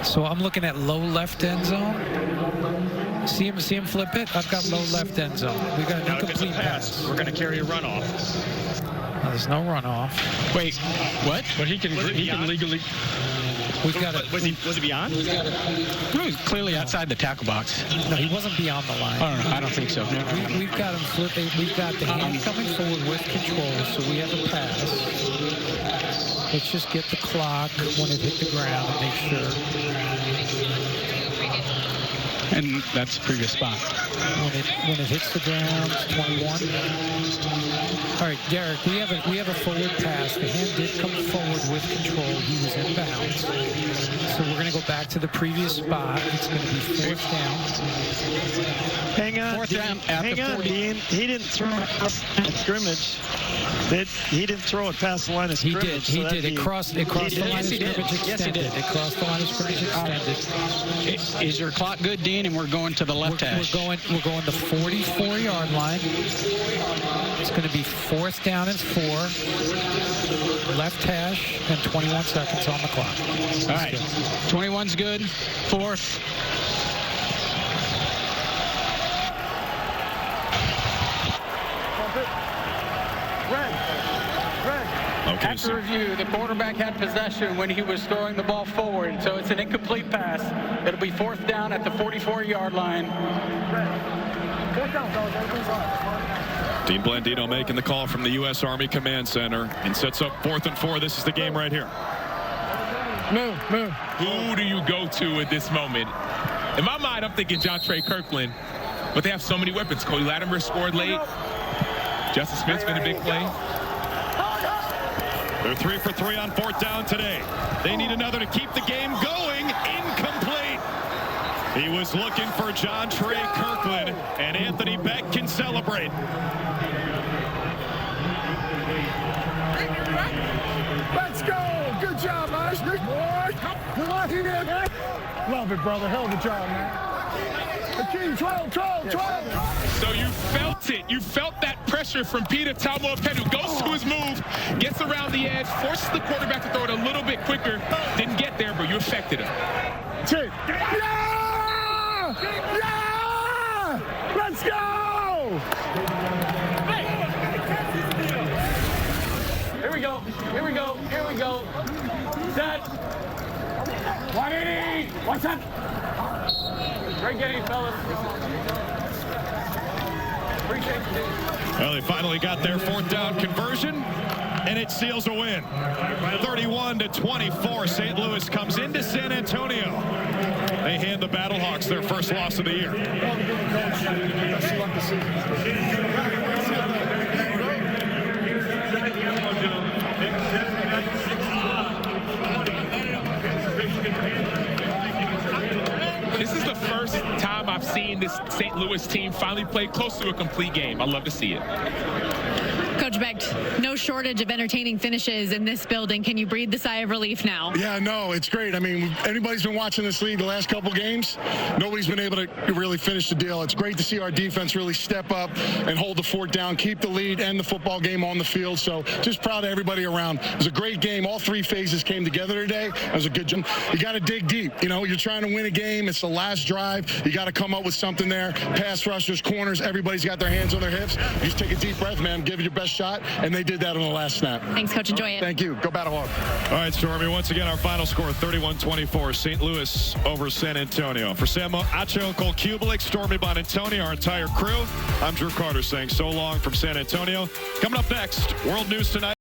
So I'm looking at low left end zone. See him flip it? I've got low left end zone. We got an incomplete pass. We're going to carry a runoff. No, there's no runoff. Wait, what? But he can legally. We've got it. Was he beyond? He was clearly outside the tackle box. No, he wasn't beyond the line. I don't think so. No. We've got him flipping. We've got the hand coming forward with control, so we have a pass. Let's just get the clock when it hit the ground and make sure. And that's the previous spot. When it hits the ground, it's 21. All right, Derek, we have a forward pass. The hand did come forward with control. He was in bounds. So we're going to go back to the previous spot. It's going to be 4th down. Hang on. 4th down at the 40. Dean. He didn't throw it past the scrimmage. He didn't throw it past the line of scrimmage. He did. It crossed the line of scrimmage extended. Yes, he did. It crossed the line of scrimmage extended. Is your clock good, Dean? And we're going to the left hash. We're going the 44-yard line. It's going to be 4th down and 4. Left hash and 21 seconds on the clock. All right. 21's good. 4th. Okay, After review, the quarterback had possession when he was throwing the ball forward, so it's an incomplete pass. It'll be 4th down at the 44-yard line. Dean Blandino making the call from the U.S. Army Command Center and sets up 4th and 4. This is the game right here. Move. Who do you go to at this moment? In my mind, I'm thinking Jontre Kirkland, but they have so many weapons. Cody Latimer scored late. Justin Smith's been a big play. They're 3 for 3 on 4th down today. They need another to keep the game going. Incomplete. He was looking for Jontre Kirkland, and Anthony Beck can celebrate. Let's go. Good job, Ash. Good boy. Love it, brother. Hell of a job, man. The King, 12. So you felt it. You felt that pressure from Peter Talmo-Pedu, who goes to his move, gets around the edge, forces the quarterback to throw it a little bit quicker. Didn't get there, but you affected him. Yeah! Yeah! Let's go! Here we go. Here we go. Here we go. Set. 180. Watch out. Great game, fellas. Appreciate you. Well, they finally got their 4th down conversion, and it seals a win. 31-24, St. Louis comes into San Antonio. They hand the BattleHawks their first loss of the year. This is the first time I've seen this St. Louis team finally play close to a complete game. I love to see it. Coach Becht, no shortage of entertaining finishes in this building. Can you breathe the sigh of relief now? Yeah, no, it's great. I mean, anybody's been watching this league the last couple games, nobody's been able to really finish the deal. It's great to see our defense really step up and hold the fort down, keep the lead and the football game on the field. So just proud of everybody around. It was a great game. All 3 phases came together today. It was a good job. You got to dig deep. You know, you're trying to win a game. It's the last drive. You got to come up with something there. Pass rushers, corners, everybody's got their hands on their hips. You just take a deep breath, man. Give it your best shot, and they did that on the last snap. Thanks, Coach. Enjoy it. Thank you. Go BattleHawks. All right, Stormy, once again, our final score, 31-24, St. Louis over San Antonio. For Sam Acho, Cole Kubelik, Stormy Bonantoni, our entire crew, I'm Drew Carter saying so long from San Antonio. Coming up next, World News Tonight.